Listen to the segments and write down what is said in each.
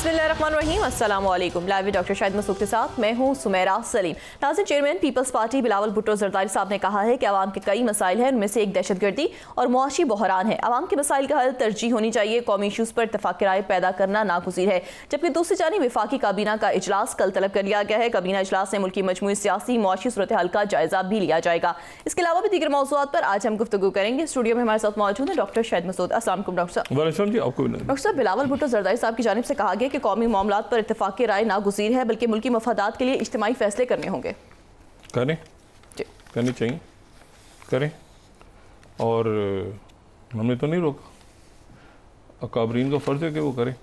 बिस्मिल्लाहिर्रहमानिर्रहीम, अस्सलाम वालेकुम। लाइव डॉक्टर शाहिद मसूद के साथ मैं हूं सुमेरा सलीम। नाज़रीन, चेयरमैन पीपल्स पार्टी बिलावल भुट्टो जरदारी साहब ने कहा है कि आवाम के कई मसाइल हैं, उनमें से एक दहशतगर्दी और मुआशी बहरान है। आवाम के मसाइल का हल तरजीह होनी चाहिए, कौमी इशूज़ पर इत्तफाक राय पैदा करना नागुज़ीर है। जबकि दूसरी जानिब वफाकी काबीना का इजलास कल तलब कर लिया गया है। काबीना इजलास में मुल्क की मजमूई सियासी मुआशी सूरत हाल का जायजा भी लिया जाएगा। इसके अलावा भी दीगर मौज़ूआत पर आज हम गुफ्तगू करेंगे। स्टूडियो में हमारे साथ मौजूद है डॉक्टर शाहिद मसूद। अस्सलाम वालेकुम डॉक्टर साहब। डॉक्टर साहब, बिलावल भुट्टो जरदारी साहब की जानिब से कहा गया कि कौमी मामलात पर इत्तेफाक की राय नागुज़ीर है, बल्कि मुल्की मफादात के लिए इज्तिमाई फैसले करने होंगे। करें, करने चाहिए, करें। और हमने तो नहीं रोका, अकाबरीन का फ़र्ज़ है कि वो करें।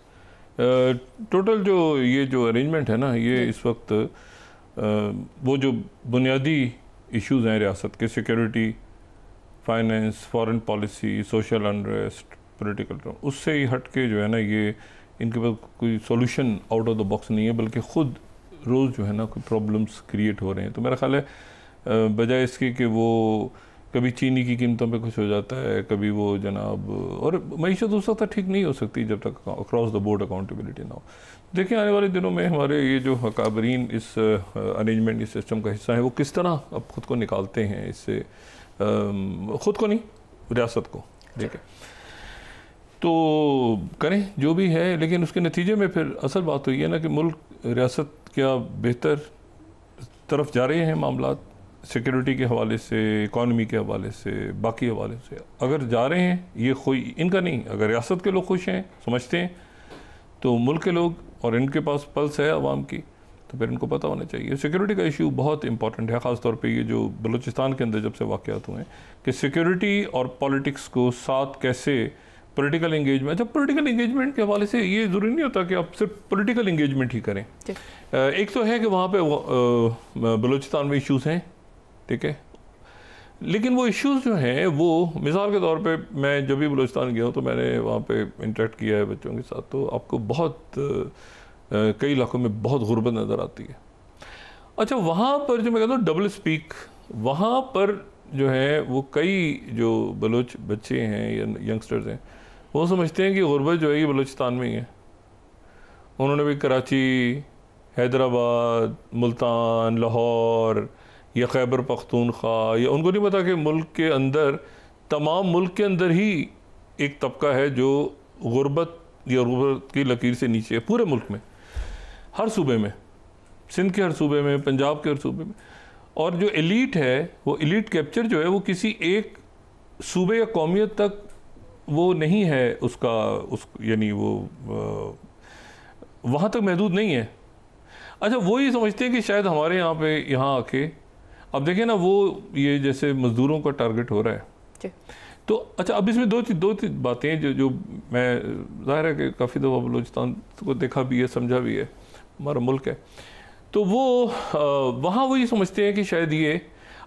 टोटल जो अरेंजमेंट है ना, ये इस वक्त वो जो बुनियादी इश्यूज़ हैं रियासत के, security, finance, foreign policy, social unrest, political, उससे ही हट के जो है ना, ये इनके पास कोई solution out of the box नहीं है, बल्कि ख़ुद रोज़ जो है ना कोई प्रॉब्लम्स क्रिएट हो रहे हैं। तो मेरा ख्याल है बजाय इसके कि वो कभी चीनी की कीमतों पे कुछ हो जाता है, कभी वो जनाब, और मईशत उस वक्त ठीक नहीं हो सकती जब तक अक्रॉस द बोर्ड अकाउंटेबिलिटी ना हो। देखिए, आने वाले दिनों में हमारे ये जो अकाबरीन इस अरेंजमेंट, इस सिस्टम का हिस्सा है, वो किस तरह अब ख़ुद को निकालते हैं इससे, ख़ुद को नहीं, रियासत को। ठीक है, तो करें जो भी है, लेकिन उसके नतीजे में फिर असल बात तो ये ना कि मुल्क, रियासत क्या बेहतर तरफ जा रहे हैं मामलात, सिक्योरिटी के हवाले से, इकॉनमी के हवाले से, बाकी हवाले से अगर जा रहे हैं, ये कोई इनका नहीं, अगर रियासत के लोग खुश हैं, समझते हैं, तो मुल्क के लोग, और इनके पास पल्स है आवाम की, तो फिर इनको पता होना चाहिए। सिक्योरिटी का इशू बहुत इंपॉर्टेंट है, ख़ास तौर पे ये जो बलूचिस्तान के अंदर जब से वाक़यात हुए हैं, कि सिक्योरिटी और पॉलिटिक्स को साथ कैसे, पॉलिटिकल इंगेजमेंट। अच्छा, पॉलिटिकल इंगेजमेंट के हवाले से ये ज़रूरी नहीं होता कि आप सिर्फ पॉलिटिकल इंगेजमेंट ही करें। एक तो है कि वहाँ पे बलूचिस्तान में इश्यूज़ हैं, ठीक है, लेकिन वो इश्यूज़ जो हैं वो, मिसाल के तौर पे मैं जब भी बलूचिस्तान गया हूँ तो मैंने वहाँ पे इंटरेक्ट किया है बच्चों के साथ, तो आपको बहुत कई इलाकों में बहुत गुर्बत नज़र आती है। अच्छा, वहाँ पर जो मैं कहता हूँ डबल स्पीक, वहाँ पर जो है वो कई जो बलूच बच्चे हैं या यंगस्टर्स हैं, वो समझते हैं कि गुर्बत जो है ये बलूचिस्तान में ही है। उन्होंने भी कराची, हैदराबाद, मुल्तान, लाहौर या खैबर पख्तूनख्वा, या उनको नहीं पता कि मुल्क के अंदर, तमाम मुल्क के अंदर ही एक तबका है जो गुर्बत या गुर्बत की लकीर से नीचे है, पूरे मुल्क में, हर सूबे में, सिंध के हर सूबे में, पंजाब के हर सूबे में। और जो एलीट है, वो एलीट कैप्चर जो है वो किसी एक सूबे या कौमियत तक वो नहीं है, यानी वो वहाँ तक महदूद नहीं है। अच्छा, वो ये समझते हैं कि शायद हमारे यहाँ आके, अब देखें ना, वो ये जैसे मज़दूरों का टारगेट हो रहा है, तो अच्छा, अब इसमें दो बातें हैं जो मैं, ज़ाहिर है कि काफ़ी दफ़ा बलूचिस्तान को देखा भी है, समझा भी है, हमारा मुल्क है, तो वो वहाँ वो ये समझते हैं कि शायद ये,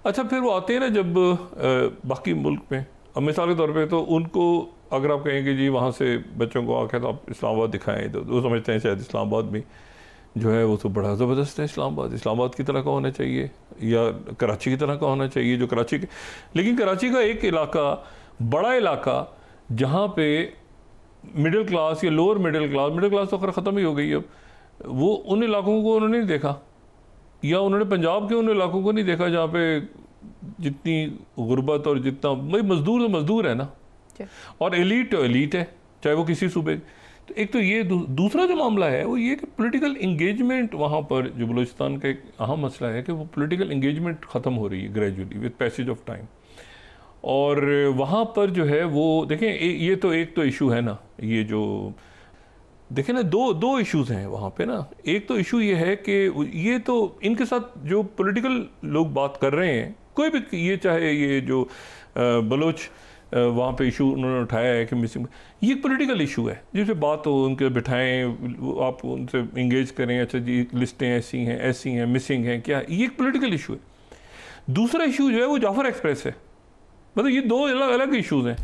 अच्छा, फिर वो आते हैं ना जब बाकी मुल्क में, अब मिसाल के तौर पे, तो उनको अगर आप कहें कि जी वहाँ से बच्चों को आके तो आप इस्लामाबाद दिखाएं, तो वो समझते हैं शायद इस्लामाबाद भी जो है वो तो बड़ा ज़बरदस्त है, इस्लामाबाद की तरह का होना चाहिए या कराची की तरह का होना चाहिए, जो कराची के, लेकिन कराची का एक इलाका, बड़ा इलाका, जहाँ पे मिडिल क्लास या लोअर मिडिल क्लास तो खैर ख़त्म ही हो गई अब, वो उन इलाकों को उन्होंने नहीं देखा, या उन्होंने पंजाब के उन इलाकों को नहीं देखा जहाँ पे जितनी गुर्बत और जितना, भाई मज़दूर तो मज़दूर है ना, और एलीट तो एलीट है, चाहे वो किसी सूबे। तो एक तो ये दूसरा जो मामला है वो ये कि पॉलिटिकल इंगेजमेंट, वहाँ पर जो बलूचिस्तान का एक अहम मसला है कि वो पॉलिटिकल इंगेजमेंट ख़त्म हो रही है gradually with passage of time. और वहाँ पर जो है वो देखें, ये तो एक तो इशू है ना, ये जो देखें ना, दो इश्यूज़ हैं वहाँ पे ना। एक तो इशू ये है कि ये तो इनके साथ जो पॉलिटिकल लोग बात कर रहे हैं, कोई भी, ये चाहे ये जो बलोच वहाँ पे इशू उन्होंने उठाया है कि मिसिंग, ये एक पॉलिटिकल इशू है, जिससे बात हो, उनके बिठाएं, आप उनसे इंगेज करें, अच्छा जी लिस्टें ऐसी हैं, मिसिंग हैं, क्या है, ये एक पॉलिटिकल इशू है। दूसरा इशू जो है वो जाफर एक्सप्रेस है, मतलब ये दो अलग अलग इशूज़ हैं।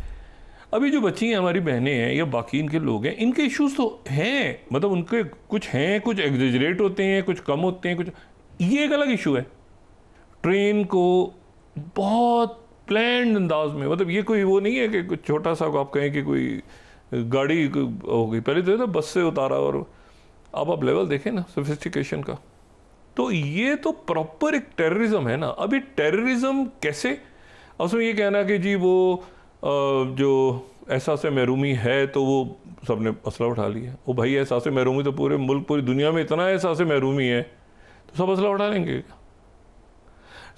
अभी जो बच्ची हैं, हमारी बहनें हैं या बाकी इनके लोग हैं, इनके इश्यूज़ तो हैं, मतलब उनके कुछ हैं, कुछ एग्जेजरेट होते हैं, कुछ कम होते हैं, कुछ, ये एक अलग इशू है। ट्रेन को बहुत प्लान्ड अंदाज में, मतलब ये कोई वो नहीं है कि कुछ छोटा सा आप कहें कि कोई गाड़ी हो गई, पहले तो बस से उतारा और अब आप लेवल देखें ना सोफिस्टिकेशन का, तो ये तो प्रॉपर एक टेररिज्म है ना। अभी टेररिज्म कैसे, उसमें ये कहना कि जी वो जो एहसास महरूमी है तो वो सबने असला उठा लिया। वो भाई एहसास महरूमी तो पूरे मुल्क पूरी दुनिया में इतना एहसास महरूमी है तो सब असला उठा लेंगे।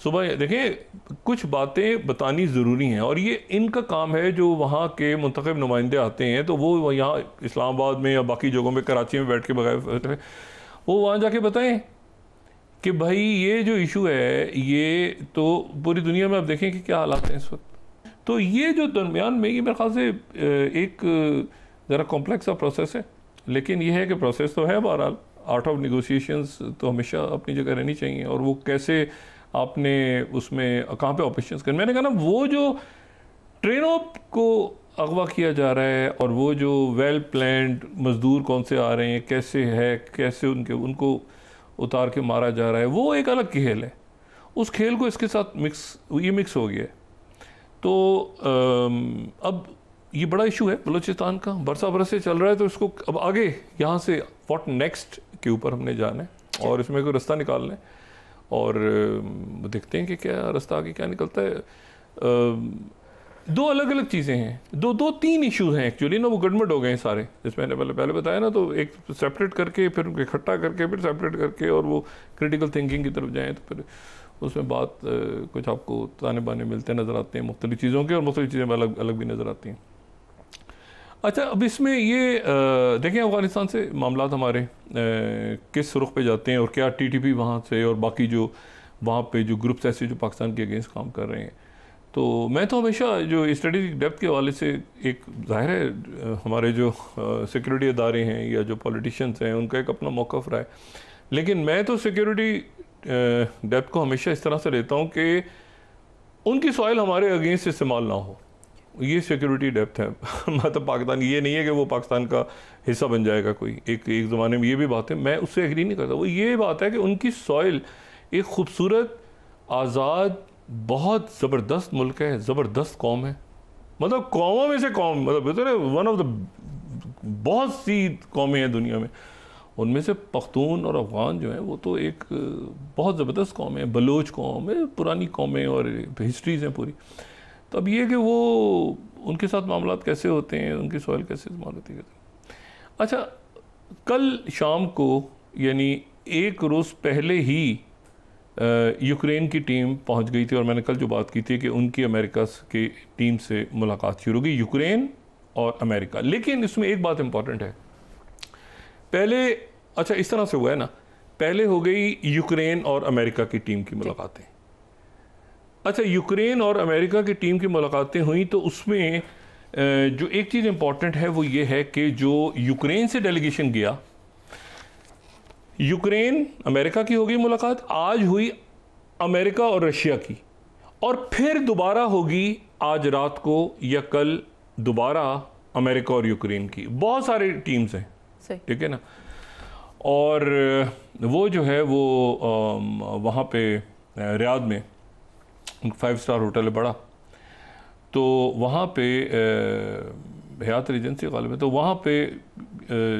सुबह देखें कुछ बातें बतानी ज़रूरी हैं और ये इनका काम है। जो वहाँ के मुंतखब नुमाइंदे आते हैं तो वो यहाँ इस्लामाबाद में या बाकी जगहों में, कराची में बैठ के बगैर वो वहाँ जाके बताएं कि भाई ये जो इशू है ये तो पूरी दुनिया में आप देखें कि क्या हालात हैं इस वक्त। तो ये जो दरमियान में ये मेरे ख्याल से एक ज़रा कॉम्प्लेक्स सा प्रोसेस है, लेकिन ये है कि प्रोसेस तो है। बहरहाल आर्ट ऑफ निगोशिएशंस तो हमेशा अपनी जगह रहनी चाहिए और वो कैसे आपने उसमें कहाँ पे ऑपरेशंस करने। मैंने कहा ना वो जो ट्रेनों को अगवा किया जा रहा है और वो जो वेल प्लान्ड मज़दूर कौन से आ रहे हैं, कैसे है, कैसे उनको उतार के मारा जा रहा है, वो एक अलग खेल है। उस खेल को इसके साथ मिक्स हो गया है। तो अब ये बड़ा इशू है बलूचिस्तान का, बरसा बरसे चल रहा है। तो इसको अब आगे यहाँ से व्हाट नेक्स्ट के ऊपर हमने जाना है और इसमें कोई रास्ता निकालना है और देखते हैं कि क्या रास्ता आगे क्या निकलता है। दो अलग अलग चीज़ें हैं, दो तीन इश्यूज हैं एक्चुअली ना, वो गड़बड़ हो गए हैं सारे। जैसे मैंने पहले बताया ना, तो एक सेपरेट करके फिर उनको इकट्ठा करके फिर सेपरेट करके और वो क्रिटिकल थिंकिंग की तरफ जाएँ तो फिर उसमें बात कुछ आपको ताने बाने मिलते नज़र आते हैं मुख्तलिफ़ चीज़ों के और मुख्तलिफ़ चीज़ें अलग अलग भी नज़र आती हैं। अच्छा, अब इसमें ये देखें अफ़गानिस्तान से मामला हमारे किस रुख पे जाते हैं और क्या TTP वहाँ से और बाकी जो वहाँ पे जो ग्रुप्स ऐसे जो पाकिस्तान के अगेंस्ट काम कर रहे हैं। तो मैं तो हमेशा जो स्ट्रेटेजिक डेप्थ के हवाले से, एक ज़ाहिर है हमारे जो सिक्योरिटी अदारे हैं या जो पॉलिटिशियंस हैं उनका एक अपना मौक़िफ़ रहा है, लेकिन मैं तो सिक्योरिटी डेप्थ को हमेशा इस तरह से लेता हूँ कि उनकी सॉइल हमारे अगेंस्ट इस्तेमाल ना हो। ये सिक्योरिटी डेप्थ है। मतलब पाकिस्तान ये नहीं है कि वो पाकिस्तान का हिस्सा बन जाएगा कोई, एक ज़माने में ये भी बात है, मैं उससे एग्री नहीं करता। वो ये बात है कि उनकी सॉइल एक खूबसूरत, आज़ाद, बहुत ज़बरदस्त मुल्क है, ज़बरदस्त कौम है। मतलब कौमों में से कौम, मतलब वन ऑफ द बहुत सी कौमें हैं दुनिया में, उनमें से पख्तून और अफ़गान जो हैं वो तो एक बहुत ज़बरदस्त कौम है। बलोच कौम है, पुरानी कौमें और हिस्ट्रीज़ हैं पूरी। तो अब ये कि वो उनके साथ मामलात कैसे होते हैं, उनकी सॉइल कैसे इस्तेमाल होती है। अच्छा, कल शाम को यानी एक रोज़ पहले ही यूक्रेन की टीम पहुंच गई थी और मैंने कल जो बात की थी कि उनकी अमेरिका की टीम से मुलाकात शुरू हुई, यूक्रेन और अमेरिका। लेकिन इसमें एक बात इम्पॉर्टेंट है, पहले अच्छा इस तरह से हुआ है ना, पहले हो गई यूक्रेन और अमेरिका की टीम की मुलाकातें। अच्छा, यूक्रेन और अमेरिका की टीम की मुलाकातें हुई तो उसमें जो एक चीज़ इम्पॉर्टेंट है वो ये है कि जो यूक्रेन से डेलीगेशन गया, यूक्रेन अमेरिका की हो गई मुलाकात, आज हुई अमेरिका और रशिया की, और फिर दोबारा होगी आज रात को या कल दोबारा अमेरिका और यूक्रेन की। बहुत सारी टीम्स हैं, ठीक है ना। और वो जो है वो वहाँ पे रियाद में 5 स्टार होटल है बड़ा, तो वहाँ पे हयात रीजेंसी गालिब है, तो वहाँ पे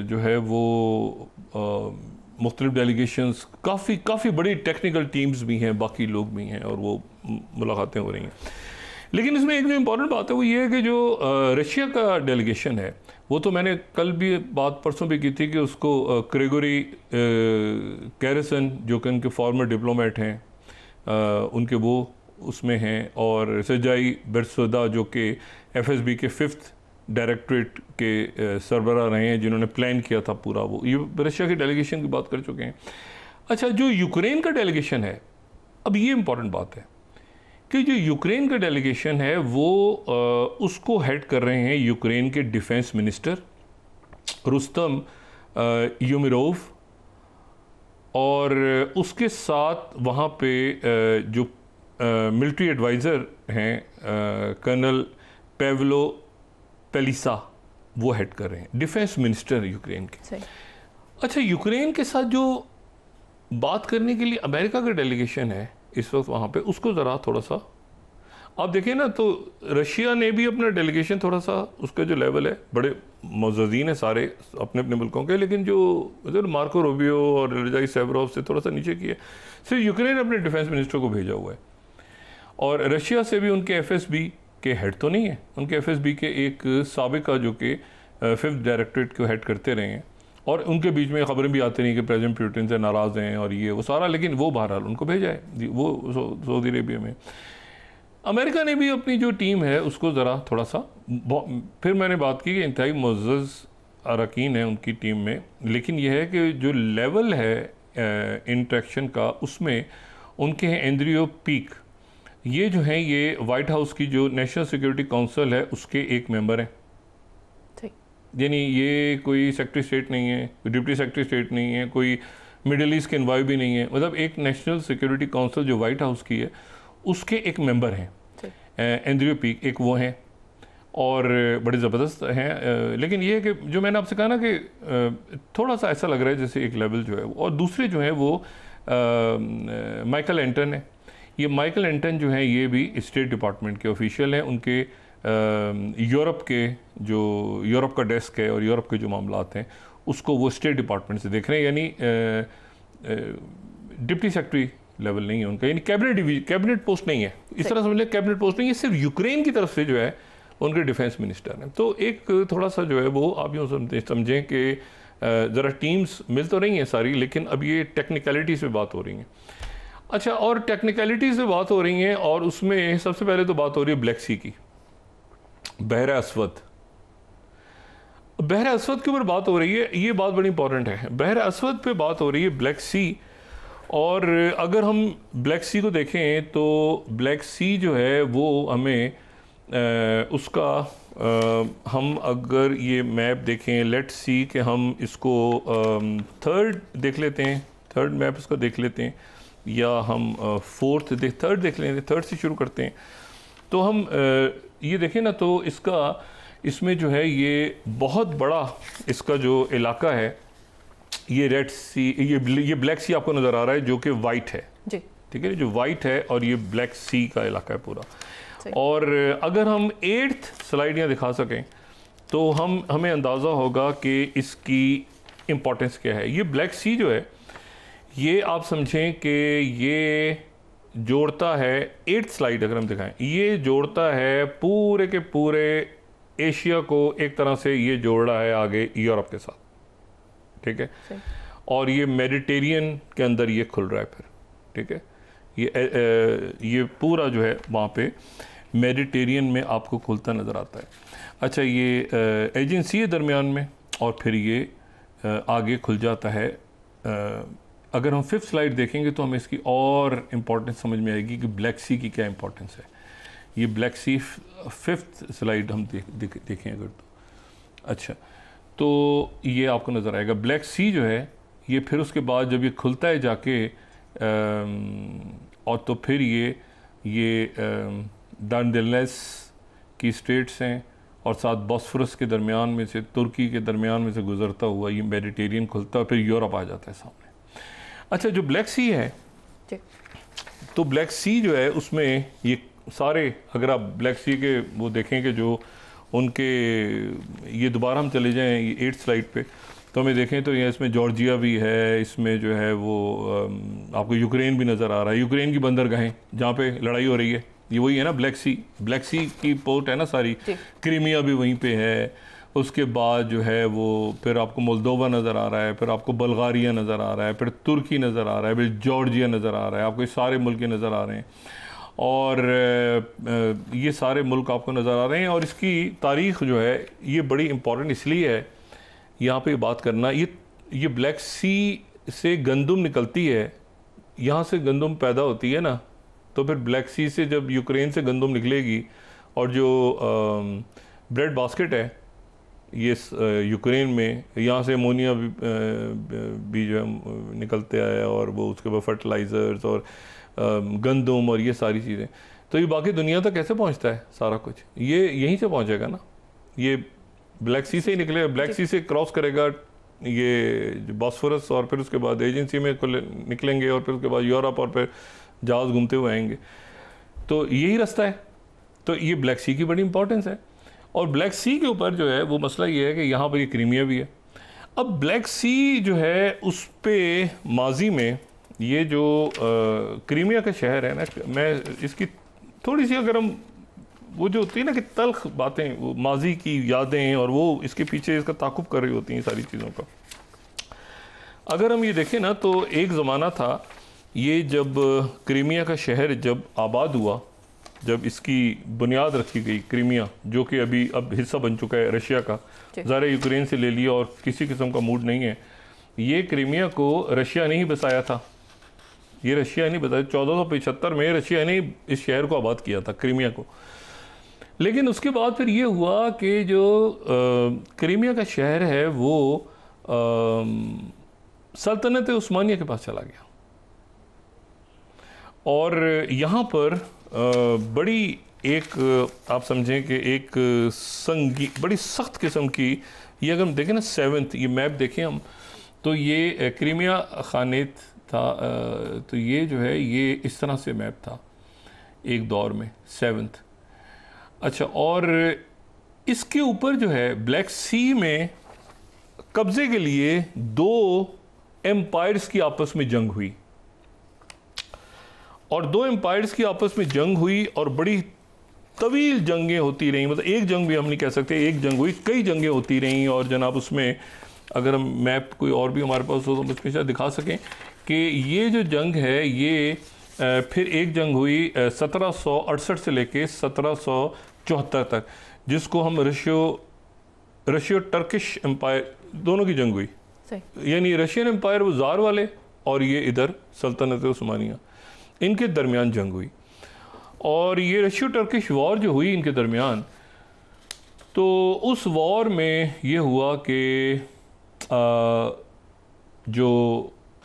जो है वो मुख्तलिफ डेलीगेशंस, काफ़ी बड़ी टेक्निकल टीम्स भी हैं, बाकी लोग भी हैं और वो मुलाकातें हो रही हैं। लेकिन इसमें एक जो इम्पॉर्टेंट बात है वो ये है कि जो रशिया का डेलीगेशन है वो तो मैंने कल भी बात परसों भी की थी कि उसको ग्रेगोरी कैरिसन जो कि उनके फॉर्मर डिप्लोमेट हैं उनके वो उसमें हैं, और सजाई बेरसोदा जो कि FSB के 5th डायरेक्टरेट के सरबराह रहे हैं जिन्होंने प्लान किया था पूरा, वो ये रशिया के डेलीगेशन की बात कर चुके हैं। अच्छा, जो यूक्रेन का डेलीगेशन है, अब ये इम्पॉर्टेंट बात है कि जो यूक्रेन का डेलीगेशन है वो उसको हेड कर रहे हैं यूक्रेन के डिफेंस मिनिस्टर रुस्तम यूमिरोव, और उसके साथ वहाँ पे जो मिलिट्री एडवाइज़र हैं कर्नल पेवलो पेलिसा, वो हेड कर रहे हैं, डिफेंस मिनिस्टर यूक्रेन के। अच्छा, यूक्रेन के साथ जो बात करने के लिए अमेरिका का डेलीगेशन है इस वक्त वहाँ पे, उसको ज़रा थोड़ा सा आप देखें ना तो रशिया ने भी अपना डेलीगेशन थोड़ा सा, उसका जो लेवल है, बड़े मुअज़्ज़ज़ीन है सारे अपने अपने मुल्कों के, लेकिन जो मार्को रूबियो और एलेजाई सेवरोव से थोड़ा सा नीचे किया। सिर्फ यूक्रेन अपने डिफेंस मिनिस्टर को भेजा हुआ है। और रशिया से भी उनके FSB के हेड तो नहीं है, उनके FSB के एक साबिका जो कि 5th डायरेक्टरेट को हेड करते रहे हैं, और उनके बीच में खबरें भी आती नहीं कि प्रेसिडेंट पुतिन से नाराज़ हैं और ये वो सारा, लेकिन वो बहरहाल उनको भेजा है वो सऊदी अरेबिया में। अमेरिका ने भी अपनी जो टीम है उसको ज़रा थोड़ा सा, फिर मैंने बात की कि इंतहाई मुअज़्ज़ज़ अरकान है उनकी टीम में, लेकिन यह है कि जो लेवल है इंटरेक्शन का, उसमें उनके हैं एंड्रियो पीक, ये जो हैं ये वाइट हाउस की जो नेशनल सिक्योरिटी काउंसिल है उसके एक मेंबर हैं। यानी ये कोई सेक्रेटरी स्टेट नहीं है, कोई डिप्टी सेक्रेटरी स्टेट नहीं है, कोई मिडिल ईस्ट के इन्वॉय भी नहीं है, मतलब एक नेशनल सिक्योरिटी काउंसिल जो वाइट हाउस की है उसके एक मेंबर हैं एंड्रियो पीक, एक वो हैं और बड़े ज़बरदस्त हैं। लेकिन ये है कि जो मैंने आपसे कहा ना कि थोड़ा सा ऐसा लग रहा है जैसे एक लेवल जो है, और दूसरे जो हैं वो माइकल एंटन है। ये माइकल एंटन जो है ये भी स्टेट डिपार्टमेंट के ऑफिशियल हैं, उनके यूरोप के जो यूरोप का डेस्क है और यूरोप के जो मामलात हैं उसको वो स्टेट डिपार्टमेंट से देख रहे हैं, यानी डिप्टी सेक्रेटरी लेवल नहीं है उनका, यानी कैबिनेट पोस्ट नहीं है, इस तरह समझ लें कैबिनेट पोस्ट नहीं है, सिर्फ यूक्रेन की तरफ से जो है उनके डिफेंस मिनिस्टर हैं। तो एक थोड़ा सा जो है वो आप यूँ समझें कि ज़रा टीम्स मिल तो रही हैं सारी, लेकिन अब ये टेक्निकलिटीज़ पे बात हो रही हैं। अच्छा, और टेक्निकलिटीज़ पे बात हो रही हैं, और उसमें सबसे पहले तो बात हो रही है ब्लैक सी की, बहरा अस्वद। बहरा अस्वद के ऊपर बात हो रही है, ये बात बड़ी इंपॉर्टेंट है। बहरा अस्वद पे बात हो रही है, ब्लैक सी। और अगर हम ब्लैक सी को देखें तो ब्लैक सी जो है वो हमें उसका हम अगर ये मैप देखें, लेट सी कि हम इसको थर्ड देख लेते हैं, थर्ड मैप इसका देख लेते हैं, या हम थर्ड देख लेते हैं, थर्ड से शुरू करते हैं। तो हम ये देखें ना तो इसमें जो है ये बहुत बड़ा इसका जो इलाका है, ये रेड सी, ये ब्लैक सी आपको नज़र आ रहा है जो कि वाइट है जी, ठीक है, जो वाइट है, और ये ब्लैक सी का इलाका है पूरा। और अगर हम 8th स्लाइड यहाँ दिखा सकें तो हमें अंदाज़ा होगा कि इसकी इम्पोर्टेंस क्या है। ये ब्लैक सी जो है ये आप समझें कि ये जोड़ता है, 8th स्लाइड अगर हम दिखाएं, ये जोड़ता है पूरे के पूरे एशिया को, एक तरह से ये जोड़ रहा है आगे यूरोप के साथ, ठीक है, और ये मेडिटेरियन के अंदर ये खुल रहा है फिर, ठीक है, ये पूरा जो है वहाँ पे मेडिटेरियन में आपको खुलता नज़र आता है। अच्छा, ये एजेंसी है दरमियान में, और फिर ये आगे खुल जाता है। अगर हम 5th स्लाइड देखेंगे तो हमें इसकी और इम्पोर्टेंस समझ में आएगी कि ब्लैक सी की क्या इम्पोर्टेंस है। ये ब्लैक सी 5th स्लाइड हम देखें अगर तो, अच्छा, तो ये आपको नज़र आएगा ब्लैक सी जो है ये, फिर उसके बाद जब ये खुलता है जाके और तो फिर ये डांडेलनेस की स्टेट्स हैं, और साथ बॉस्फोरस के दरमियान में से, तुर्की के दरमियान में से गुजरता हुआ ये मेडिटेरियन खुलता है, फिर यूरोप आ जाता है सामने। अच्छा, जो ब्लैक सी है तो ब्लैक सी जो है उसमें ये सारे, अगर आप ब्लैक सी के वो देखें कि जो उनके, ये दोबारा हम चले जाएं ये 8th स्लाइड पे तो हमें देखें तो ये इसमें जॉर्जिया भी है, इसमें जो है वो आपको यूक्रेन भी नज़र आ रहा है, यूक्रेन की बंदरगाहें जहाँ पे लड़ाई हो रही है, ये वही है ना ब्लैक सी की पोर्ट है ना सारी, क्रीमिया भी वहीं पे है। उसके बाद जो है वो फिर आपको मोल्दोवा नज़र आ रहा है, फिर आपको बल्गारिया नज़र आ रहा है, फिर तुर्की नज़र आ रहा है, फिर जॉर्जिया नज़र आ रहा है, आपको ये सारे मुल्क नज़र आ रहे हैं, और ये सारे मुल्क आपको नज़र आ रहे हैं। और इसकी तारीख़ जो है ये बड़ी इम्पॉर्टेंट इसलिए है यहाँ पे बात करना, ये ब्लैक सी से गंदम निकलती है, यहाँ से गंदम पैदा होती है ना, तो फिर ब्लैक सी से जब यूक्रेन से गंदम निकलेगी, और जो ब्रेड बास्केट है ये यूक्रेन में, यहाँ से अमोनिया भी जो है निकलते आए, और वो उसके बाद फर्टिलाइज़र्स और गंदम और ये सारी चीज़ें, तो ये बाकी दुनिया तक कैसे पहुँचता है सारा कुछ, ये यहीं से पहुँचेगा ना, ये ब्लैक सी से ही निकलेगा, ब्लैक सी से क्रॉस करेगा ये बॉस्फोरस, और फिर उसके बाद एजेंसी में निकलेंगे, और फिर उसके बाद यूरोप, और फिर जहाज़ घूमते हुए आएंगे। तो यही रास्ता है तो ये ब्लैक सी की बड़ी इंपॉर्टेंस है। और ब्लैक सी के ऊपर जो है वो मसला ये है कि यहाँ पर ये क्रीमिया भी है। अब ब्लैक सी जो है उस पे माजी में ये जो क्रीमिया का शहर है ना, मैं इसकी थोड़ी सी अगर हम वो जो होती है ना कि तल्ख बातें, वो माजी की यादें और वो इसके पीछे इसका ताकुब कर रही होती हैं सारी चीज़ों का। अगर हम ये देखें ना तो एक ज़माना था, ये जब क्रीमिया का शहर जब आबाद हुआ, जब इसकी बुनियाद रखी गई, क्रीमिया जो कि अभी अब हिस्सा बन चुका है रशिया का, ज़रा यूक्रेन से ले लिया और किसी किस्म का मूड नहीं है। ये क्रीमिया को रशिया ने ही बसाया था, ये रशिया नहीं बताया। 1475 में रशिया ने इस शहर को आबाद किया था, क्रीमिया को। लेकिन उसके बाद फिर ये हुआ कि जो क्रीमिया का शहर है वो सल्तनत उस्मानिया के पास चला गया और यहाँ पर बड़ी एक आप समझें कि एक बड़ी सख्त किस्म की, ये अगर हम देखें ना 7th, ये मैप देखें हम तो ये क्रीमिया खानेत था, तो ये जो है ये इस तरह से मैप था एक दौर में 7th। अच्छा, और इसके ऊपर जो है ब्लैक सी में कब्जे के लिए 2 एम्पायर्स की आपस में जंग हुई, और 2 एम्पायर्स की आपस में जंग हुई और बड़ी तवील जंगें होती रहीं। मतलब एक जंग भी हम नहीं कह सकते, एक जंग हुई, कई जंगें होती रहीं। और जनाब उसमें अगर हम मैप कोई और भी हमारे पास हो तो उसमें शायद दिखा सकें कि ये जो जंग है ये फिर एक जंग हुई 1768 से लेके 1774 तक, जिसको हम रशियो टर्किश एम्पायर दोनों की जंग हुई। यानी रशियन एम्पायर वो ज़ार वाले और ये इधर सल्तनत उस्मानिया, इनके दरमियान जंग हुई। और ये रशियो टर्किश वॉर जो हुई इनके दरमियान, तो उस वॉर में ये हुआ कि जो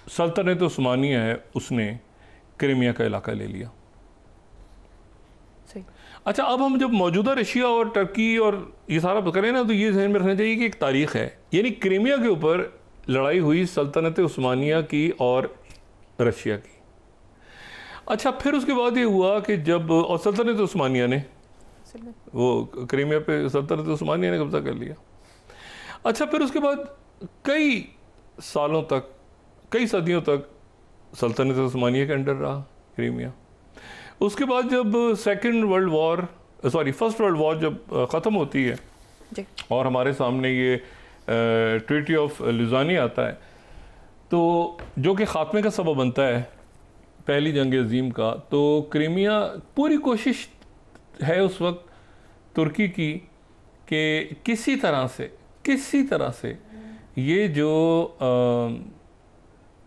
सल्तनत उस्मानिया है उसने क्रीमिया का इलाका ले लिया। अच्छा, अब हम जब मौजूदा रशिया और टर्की और ये सारा करें ना तो ये ध्यान में रखना चाहिए कि एक तारीख़ है, यानी क्रीमिया के ऊपर लड़ाई हुई सल्तनत उस्मानिया की और रशिया की। अच्छा, फिर उसके बाद ये हुआ कि जब और सल्तनत उस्मानिया ने वो क्रीमिया पे सल्तनत उस्मानिया ने कब्जा कर लिया। अच्छा, फिर उसके बाद कई सालों तक, कई सदियों तक सल्तनत उस्मानिया के अंडर रहा क्रीमिया। उसके बाद जब फर्स्ट वर्ल्ड वॉर जब ख़त्म होती है जी, और हमारे सामने ये ट्रीटी ऑफ लुज़ानी आता है, तो जो कि ख़ात्मे का सबब बनता है पहली जंग अज़ीम का, तो क्रीमिया पूरी कोशिश है उस वक्त तुर्की की कि किसी तरह से ये जो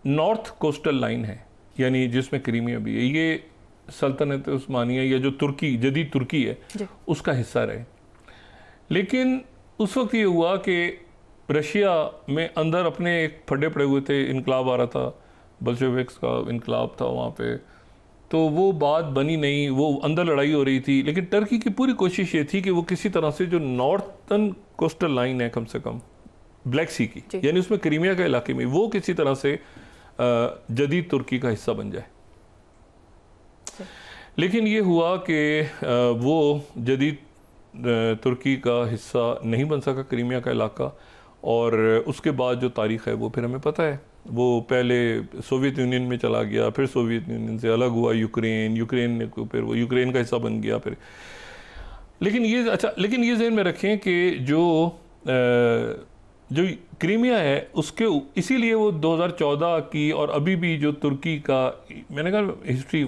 नॉर्थ कोस्टल लाइन है, यानी जिसमें क्रीमिया भी है, ये सल्तनत उस्मानिया या जो तुर्की जदीद तुर्की है उसका हिस्सा रहे। लेकिन उस वक्त ये हुआ कि रशिया में अंदर अपने एक फड्डे पड़े हुए थे, इनकलाब आ रहा था, बल्शेविक्स का इनकलाब था वहाँ पे, तो वो बात बनी नहीं, वो अंदर लड़ाई हो रही थी। लेकिन टर्की की पूरी कोशिश ये थी कि वो किसी तरह से जो नॉर्थन कोस्टल लाइन है कम से कम ब्लैक सी की, यानी उसमें क्रीमिया के इलाके में, वो किसी तरह से जदीद तुर्की का हिस्सा बन जाए। लेकिन ये हुआ कि वो जदीद तुर्की का हिस्सा नहीं बन सका क्रीमिया का इलाका। और उसके बाद जो तारीख़ है वो फिर हमें पता है, वो पहले सोवियत यूनियन में चला गया, फिर सोवियत यूनियन से अलग हुआ यूक्रेन ने, फिर वो यूक्रेन का हिस्सा बन गया फिर। लेकिन ये ज़हन में रखें कि जो क्रीमिया है उसके इसीलिए वो 2014 की और अभी भी जो तुर्की का, मैंने कहा हिस्ट्री,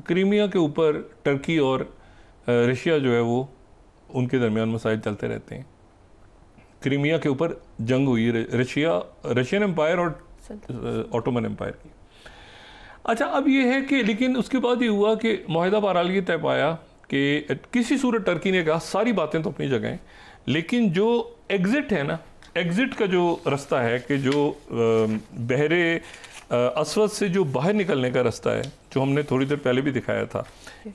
क्रीमिया के ऊपर टर्की और रशिया जो है वो उनके दरमियान मसाइल चलते रहते हैं। क्रीमिया के ऊपर जंग हुई रशियन एम्पायर और ऑटोमन एम्पायर की। अच्छा, अब ये है कि लेकिन उसके बाद ये हुआ कि माहिदा बहरहाल ये तय पाया कि किसी सूरत टर्की ने कहा सारी बातें तो अपनी जगह हैं, लेकिन जो एग्ज़िट है ना, एग्ज़िट का जो रास्ता है कि जो बहरे असवद से जो बाहर निकलने का रास्ता है, जो हमने थोड़ी देर पहले भी दिखाया था,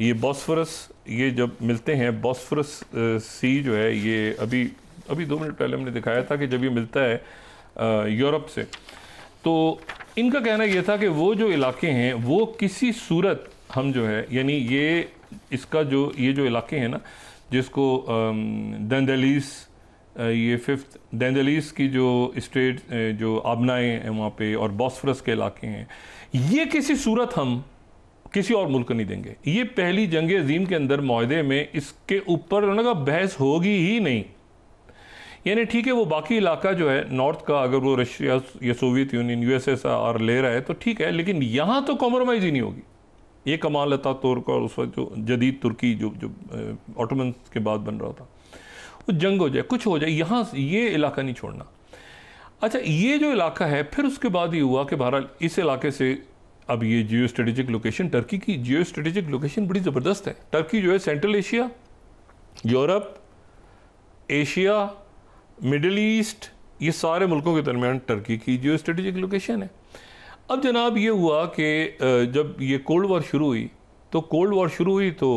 ये बॉस्फोरस, ये जब मिलते हैं बॉस्फोरस सी जो है, ये अभी 2 मिनट पहले हमने दिखाया था कि जब ये मिलता है यूरोप से, तो इनका कहना ये था कि वो जो इलाके हैं वो किसी सूरत हम जो है, यानी ये इसका जो ये जो इलाके हैं ना, जिसको दंदलीस, ये 5th दंदलीस की जो स्टेट जो आबनाएँ हैं वहाँ पे, और बॉस्फरस के इलाके हैं, ये किसी सूरत हम किसी और मुल्क को नहीं देंगे। ये पहली जंग अजीम के अंदर माहदे में इसके ऊपर उन्होंने कहा बहस होगी ही नहीं। यानी ठीक है, वो बाकी इलाका जो है नॉर्थ का, अगर वो रशिया या सोवियत यूनियन USSR ले रहा है तो ठीक है, लेकिन यहाँ तो कॉम्प्रोमाइज़ ही नहीं होगी। ये कमाल अतातुर्क और उस वक्त जो जदीद तुर्की जो ऑटोमन के बाद बन रहा था, वो जंग हो जाए, कुछ हो जाए, यहाँ ये इलाका नहीं छोड़ना। अच्छा, ये जो इलाका है, फिर उसके बाद ये हुआ कि बहरहाल इस इलाके से अब ये जियो स्ट्रेटेजिक लोकेशन, टर्की की जियो स्ट्रेटेजिक लोकेशन बड़ी ज़बरदस्त है। टर्की जो है central Asia, Europe, Asia, middle east, ये सारे मुल्कों के दरमियान टर्की की जियो स्ट्रेटेजिक लोकेशन है। अब जनाब ये हुआ कि जब ये कोल्ड वॉर शुरू हुई तो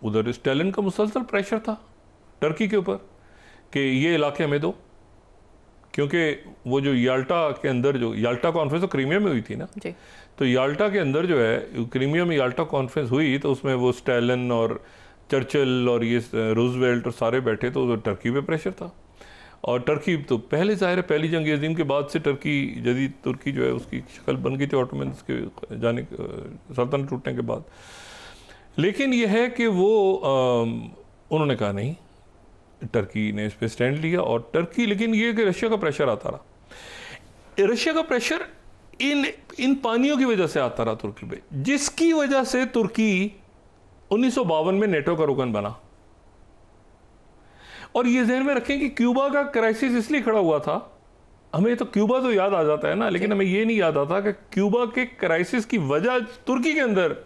उधर स्टालिन का मुसलसल प्रेशर था टर्की के ऊपर कि ये इलाके हमें दो, क्योंकि वो जो याल्टा के अंदर, जो याल्टा कॉन्फ्रेंस तो क्रीमिया में हुई थी ना जी, तो याल्टा के अंदर जो है, क्रीमिया में याल्टा कॉन्फ्रेंस हुई तो उसमें वो स्टालिन और चर्चिल और ये रूजवेल्ट और सारे बैठे, तो टर्की पे प्रेशर था। और टर्की तो पहले ज़ाहिर है पहली जंग अज़ीम के बाद से टर्की, जदीद तुर्की जो है उसकी शक्ल बन गई थी ऑटोमन्स के जाने, सल्तनत टूटने के बाद। लेकिन यह है कि वो उन्होंने कहा नहीं, टर्की ने इस पर स्टैंड लिया, और टर्की, लेकिन ये कि रशिया का प्रेशर आता रहा, रशिया का प्रेशर इन पानियों की वजह से आता रहा तुर्की पे, जिसकी वजह से तुर्की 1952 में नेटो का रुकन बना। और ये ध्यान में रखें कि क्यूबा का क्राइसिस इसलिए खड़ा हुआ था, हमें तो क्यूबा तो याद आ जाता है ना, लेकिन हमें ये नहीं याद आता कि क्यूबा के क्राइसिस की वजह तुर्की के अंदर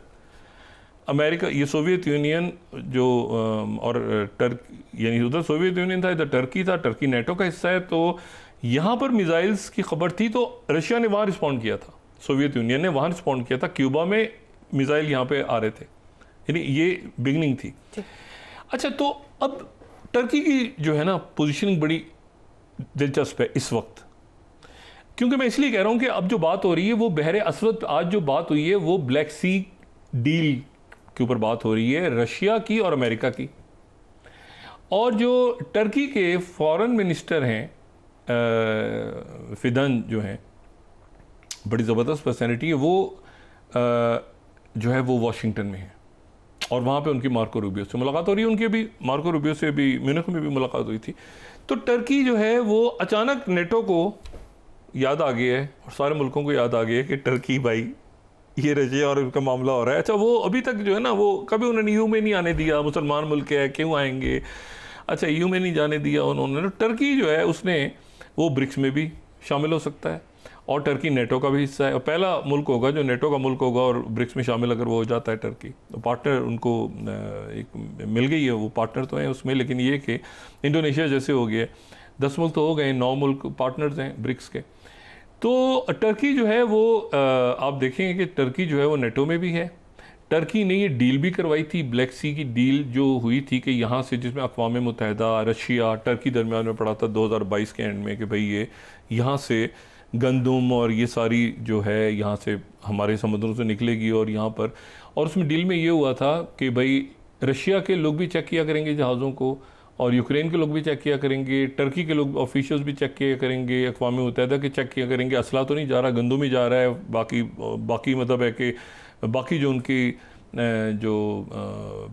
अमेरिका, ये सोवियत यूनियन जो और टर्की, यानी उधर सोवियत यूनियन था, इधर टर्की था, टर्की नेटो का हिस्सा है, तो यहाँ पर मिसाइल्स की खबर थी तो रशिया ने वहाँ रिस्पॉन्ड किया था, सोवियत यूनियन ने वहाँ रिस्पॉन्ड किया था, क्यूबा में मिसाइल यहाँ पे आ रहे थे, यानी ये बिगनिंग थी। अच्छा, तो अब टर्की की जो है ना पोजीशनिंग बड़ी दिलचस्प है इस वक्त, क्योंकि मैं इसलिए कह रहा हूँ कि अब जो बात हो रही है वो बहरे असवद, आज जो बात हुई है वो ब्लैक सी डील के ऊपर बात हो रही है, रशिया की और अमेरिका की। और जो टर्की के फॉरेन मिनिस्टर हैं फिदन जो हैं, बड़ी ज़बरदस्त पर्सनैलिटी है वो, जो है वो वाशिंगटन में है, और वहाँ पे उनकी मार्को रूबियो से मुलाकात हो रही है, उनकी भी मार्को रूबियो से भी म्यूनिख में भी मुलाकात हुई थी। तो टर्की जो है वो अचानक नेटो को याद आ गया है और सारे मुल्कों को याद आ गया है कि टर्की भाई ये रशिया और उनका मामला हो रहा है। अच्छा, वो अभी तक जो है ना वो कभी उन्होंने EU में नहीं आने दिया, मुसलमान मुल्क है क्यों आएंगे, अच्छा EU में नहीं जाने दिया उन्होंने। टर्की जो है उसने वो ब्रिक्स में भी शामिल हो सकता है, और टर्की नेटो का भी हिस्सा है, और पहला मुल्क होगा जो नेटो का मुल्क होगा और ब्रिक्स में शामिल अगर वो हो जाता है टर्की, तो पार्टनर उनको एक मिल गई है, वो पार्टनर तो हैं उसमें, लेकिन ये कि इंडोनेशिया जैसे हो गया, 10 मुल्क तो हो गए, 9 मुल्क पार्टनर्स हैं ब्रिक्स के। तो टर्की जो है वो आप देखेंगे कि टर्की जो है वो नेटो में भी है। टर्की ने ये डील भी करवाई थी, ब्लैक सी की डील जो हुई थी कि यहाँ से, जिसमें अक़वाम मुत्तहिदा, रशिया, टर्की दरमियान में पड़ा था 2022 के एंड में कि भाई ये यहाँ से गंदम और ये सारी जो है यहाँ से हमारे समुद्रों से निकलेगी, और यहाँ पर, और उसमें डील में ये हुआ था कि भाई रशिया के लोग भी चेक किया करेंगे जहाज़ों को, और यूक्रेन के लोग भी चेक किया करेंगे, टर्की के लोग ऑफिशियल्स भी चेक किया करेंगे, अक़वाम मुत्तहिदा के चेक किया करेंगे, असला तो नहीं जा रहा, गंदम ही जा रहा है, बाकी मतलब है कि बाकी जो उनकी जो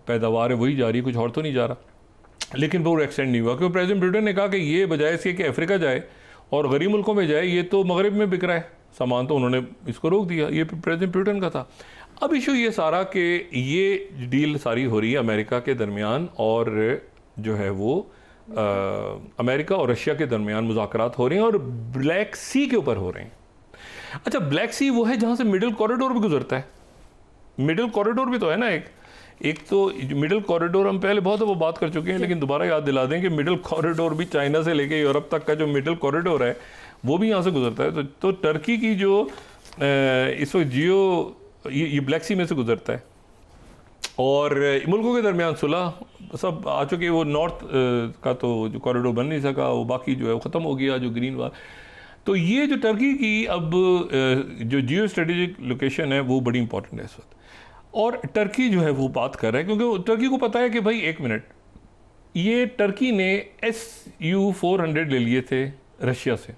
पैदावार है वही जा रही है, कुछ और तो नहीं जा रहा। लेकिन वो एक्सटेंड नहीं हुआ, क्योंकि प्रेसिडेंट ब्रिटेन ने कहा कि ये बजाय इसके कि अफ्रीका जाए और गरीब मुल्कों में जाए, ये तो मगरब में बिक रहा है सामान, तो उन्होंने इसको रोक दिया। ये प्रेसिडेंट ब्रिटेन का था। अब इशू ये सारा कि ये डील सारी हो रही है अमेरिका के दरमियान, और जो है वो अमेरिका और रशिया के दरमियान मुज़ाकरात हो रहे हैं, और ब्लैक सी के ऊपर हो रहे हैं। अच्छा, ब्लैक सी वो है जहाँ से मिडिल कॉरिडोर भी गुजरता है। मिडिल कॉरिडोर भी तो है ना, एक तो मिडिल कॉरिडोर हम पहले बहुत वो बात कर चुके हैं, लेकिन दोबारा याद दिला दें कि मिडिल कॉरिडोर भी चाइना से लेके यूरोप तक का जो मिडिल कॉरिडोर है वो भी यहाँ से गुजरता है। तो टर्की की जो इस वक्त जियो ये ब्लैक सी में से गुजरता है, और मुल्कों के दरमियान सुलह सब आ चुके। वो नॉर्थ का तो जो कॉरिडोर बन नहीं सका, वो बाकी जो है वो ख़त्म हो गया, जो ग्रीन वाल। तो ये जो टर्की की अब जो जियो स्ट्रेटेजिक लोकेशन है वो बड़ी इंपॉर्टेंट है इस वक्त। और टर्की जो है वो बात कर रहा है, क्योंकि टर्की को पता है कि भाई एक मिनट, ये टर्की ने Su-400 ले लिए थे रशिया से,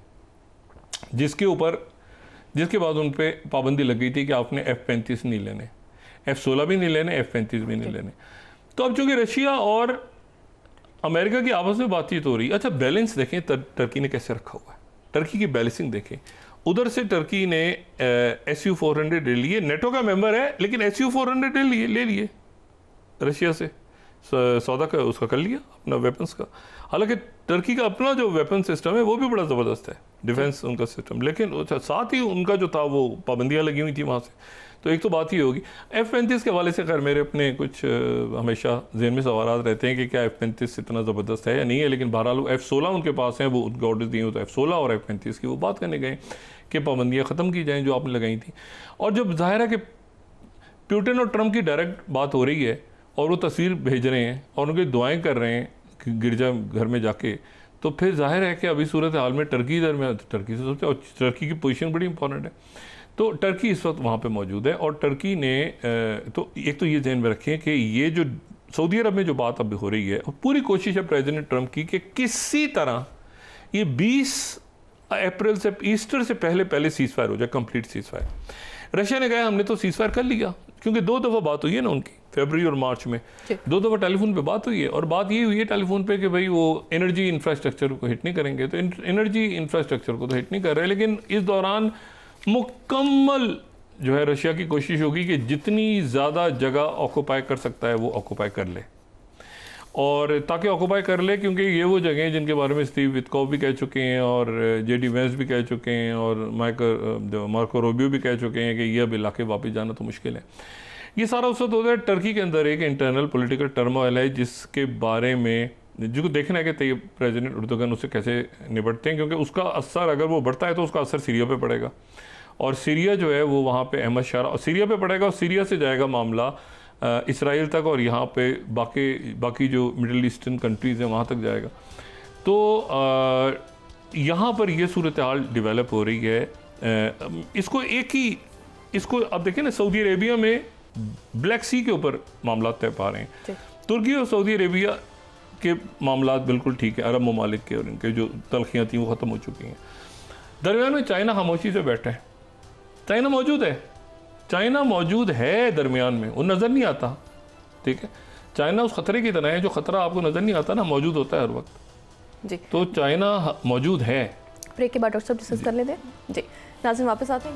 जिसके बाद उन पे पाबंदी लग गई थी कि आपने F-35 नहीं लेने, F-16 भी नहीं लेने, F-35 भी नहीं लेने। तो अब चूंकि रशिया और अमेरिका की आपस में बातचीत हो रही है, अच्छा बैलेंस देखें टर्की ने कैसे रखा हुआ है, टर्की की बैलेंसिंग देखें। उधर से टर्की ने Su-400 ले लिए, नेटो का मेंबर है लेकिन Su-400 ले लिए रशिया से, सौदा का उसका कर लिया अपना वेपन्स का। हालांकि टर्की का अपना जो वेपन सिस्टम है वो भी बड़ा ज़बरदस्त है, डिफेंस उनका सिस्टम, लेकिन साथ ही उनका जो था वो पाबंदियाँ लगी हुई थी वहाँ से। तो एक तो बात ही होगी। F-35 के हवाले से खैर मेरे अपने कुछ हमेशा ज़हन में सवाल रहते हैं कि क्या F-35 इतना ज़बरदस्त है या नहीं है, लेकिन बहरहाल F-16 उनके पास हैं, वो उनके ऑर्डर दिए हुए, तो F-16 और F-35 की वो बात करने गए कि पाबंदियाँ ख़त्म की जाएँ जो आपने लगाई थी। और जब ज़ाहिर है कि पुतिन और ट्रम्प की डायरेक्ट बात हो रही है और वो तस्वीर भेज रहे हैं और उनकी दुआएं कर रहे हैं गिरजा घर में जाके, तो फिर जाहिर है कि अभी सूरत हाल में टर्की इधर में, टर्की से सोचते, और टर्की की पोजीशन बड़ी इंपॉर्टेंट है। तो टर्की इस वक्त वहाँ पे मौजूद है और टर्की ने तो एक तो ये ध्यान में रखें कि ये जो सऊदी अरब में जो बात अब हो रही है, पूरी कोशिश है प्रेसिडेंट ट्रम्प की कि किसी तरह ये 20 अप्रैल से, ईस्टर से पहले सीज फायर हो जाए, कंप्लीट सीज फायर। रशिया ने कहा हमने तो सीज फायर कर लिया, क्योंकि 2 दफ़ा बात हुई है ना उनकी, फरवरी और मार्च में 2 दफ़ा टेलीफोन पे बात हुई है, और बात ये हुई है टेलीफोन पे कि भाई वो एनर्जी इंफ्रास्ट्रक्चर को हिट नहीं करेंगे, तो एनर्जी इंफ्रास्ट्रक्चर को तो हिट नहीं कर रहे, लेकिन इस दौरान मुकम्मल जो है रशिया की कोशिश होगी कि जितनी ज़्यादा जगह ऑक्यूपाई कर सकता है वो ऑक्यूपाई कर ले, और ताकि ऑक्यूपाई कर ले, क्योंकि ये वो जगह हैं जिनके बारे में स्टीव विटकॉफ भी कह चुके हैं और जेडी वेंस भी कह चुके हैं और मार्को रूबियो भी कह चुके हैं कि ये अब इलाके वापस जाना तो मुश्किल है। ये सारा उस वक्त होता है टर्की के अंदर एक इंटरनल पॉलिटिकल टर्मोइल है, जिसके बारे में जिसको देखना है कि प्रेसिडेंट एर्दोगन उससे कैसे निपटते हैं, क्योंकि उसका असर अगर वो बढ़ता है तो उसका असर सीरिया पे पड़ेगा, और सीरिया जो है वो वहाँ पे अहमद शारा और सीरिया पे पड़ेगा, और सीरिया से जाएगा मामला इसराइल तक, और यहाँ पे बाकी जो मिडिल ईस्टर्न कंट्रीज़ हैं वहाँ तक जाएगा। तो यहाँ पर ये सूरत हाल डिवेलप हो रही है। इसको अब देखें ना, सऊदी अरेबिया में ब्लैक सी के ऊपर मामला तय पा रहे हैं, तुर्की और सऊदी अरेबिया के मामला बिल्कुल ठीक है, अरब ममालिक के और इनके जो तलखियाँ थी वो ख़त्म हो चुकी हैं। दरमियान में चाइना खामोशी से बैठा है, चाइना मौजूद है दरमियान में, वो नज़र नहीं आता, ठीक है। चाइना उस खतरे की तरह है, जो खतरा आपको नज़र नहीं आता ना, मौजूद होता है हर वक्त जी। तो चाइना मौजूद है। ब्रेक के बाद डॉक्टर साहब डिस्कस कर लेते हैं जी। नाज़रीन वापस आते हैं।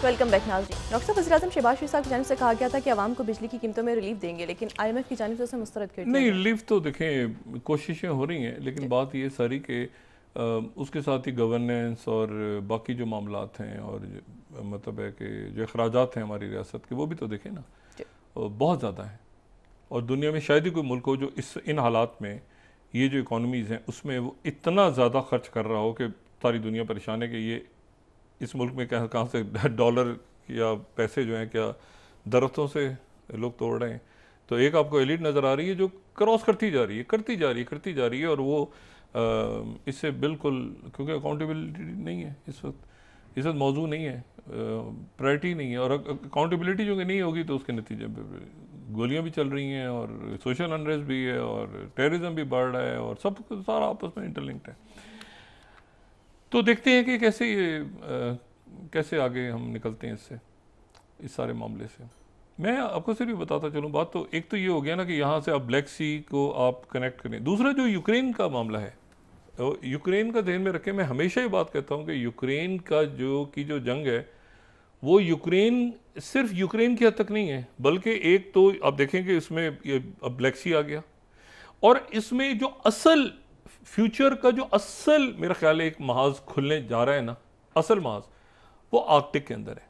वेलकम बैक नाज़रीन। डॉक्टर साहब, वज़ीर-ए-आज़म शहबाज शरीफ साहब की जानिब से कहा गया था कि आवाम को बिजली की कीमतों में रिलीफ देंगे, लेकिन IMF की जानिब से उसे मुस्तरद कर दिया। नहीं, रिलीफ तो देखें कोशिशें हो रही हैं, लेकिन बात ये सारी कि उसके साथ ही गवर्नेंस और बाकी जो मामलात हैं और मतलब है कि जो अखराजात हैं हमारी रियासत के, वो भी तो देखें ना, बहुत ज़्यादा हैं। और दुनिया में शायद ही कोई मुल्क हो जो इन हालात में ये जो इकॉनमीज़ हैं उसमें वो इतना ज़्यादा खर्च कर रहा हो कि सारी दुनिया परेशान है कि ये इस मुल्क में कहाँ से डॉलर या पैसे जो हैं क्या दरख्तों से लोग तोड़ रहे हैं। तो एक आपको एलिट नज़र आ रही है जो क्रॉस करती जा रही है और वो इससे बिल्कुल, क्योंकि अकाउंटेबिलिटी नहीं है इस वक्त मौजू नहीं है, प्रायोरिटी नहीं है, और अकाउंटेबिलिटी जो नहीं होगी तो उसके नतीजे में गोलियां भी चल रही हैं और सोशल अनरेस्ट भी है और टेररिज्म भी बढ़ रहा है और सब सारा आपस में इंटरलिंक्ड है। तो देखते हैं कि कैसे आगे हम निकलते हैं इस सारे मामले से। मैं आपको सिर्फ बताता चलूँ बात, तो एक तो ये हो गया ना कि यहाँ से आप ब्लैक सी को आप कनेक्ट करें। दूसरा जो यूक्रेन का मामला है, तो यूक्रेन का ध्यान में रखें। मैं हमेशा ये बात कहता हूँ कि यूक्रेन का जो जंग है वो सिर्फ यूक्रेन की हद तक नहीं है, बल्कि एक तो आप देखेंगे इसमें ये अब ब्लैक सी आ गया, और इसमें जो असल फ्यूचर का जो असल मेरा ख्याल है एक महाज खुलने जा रहा है ना, असल महाज वो आर्कटिक के अंदर है,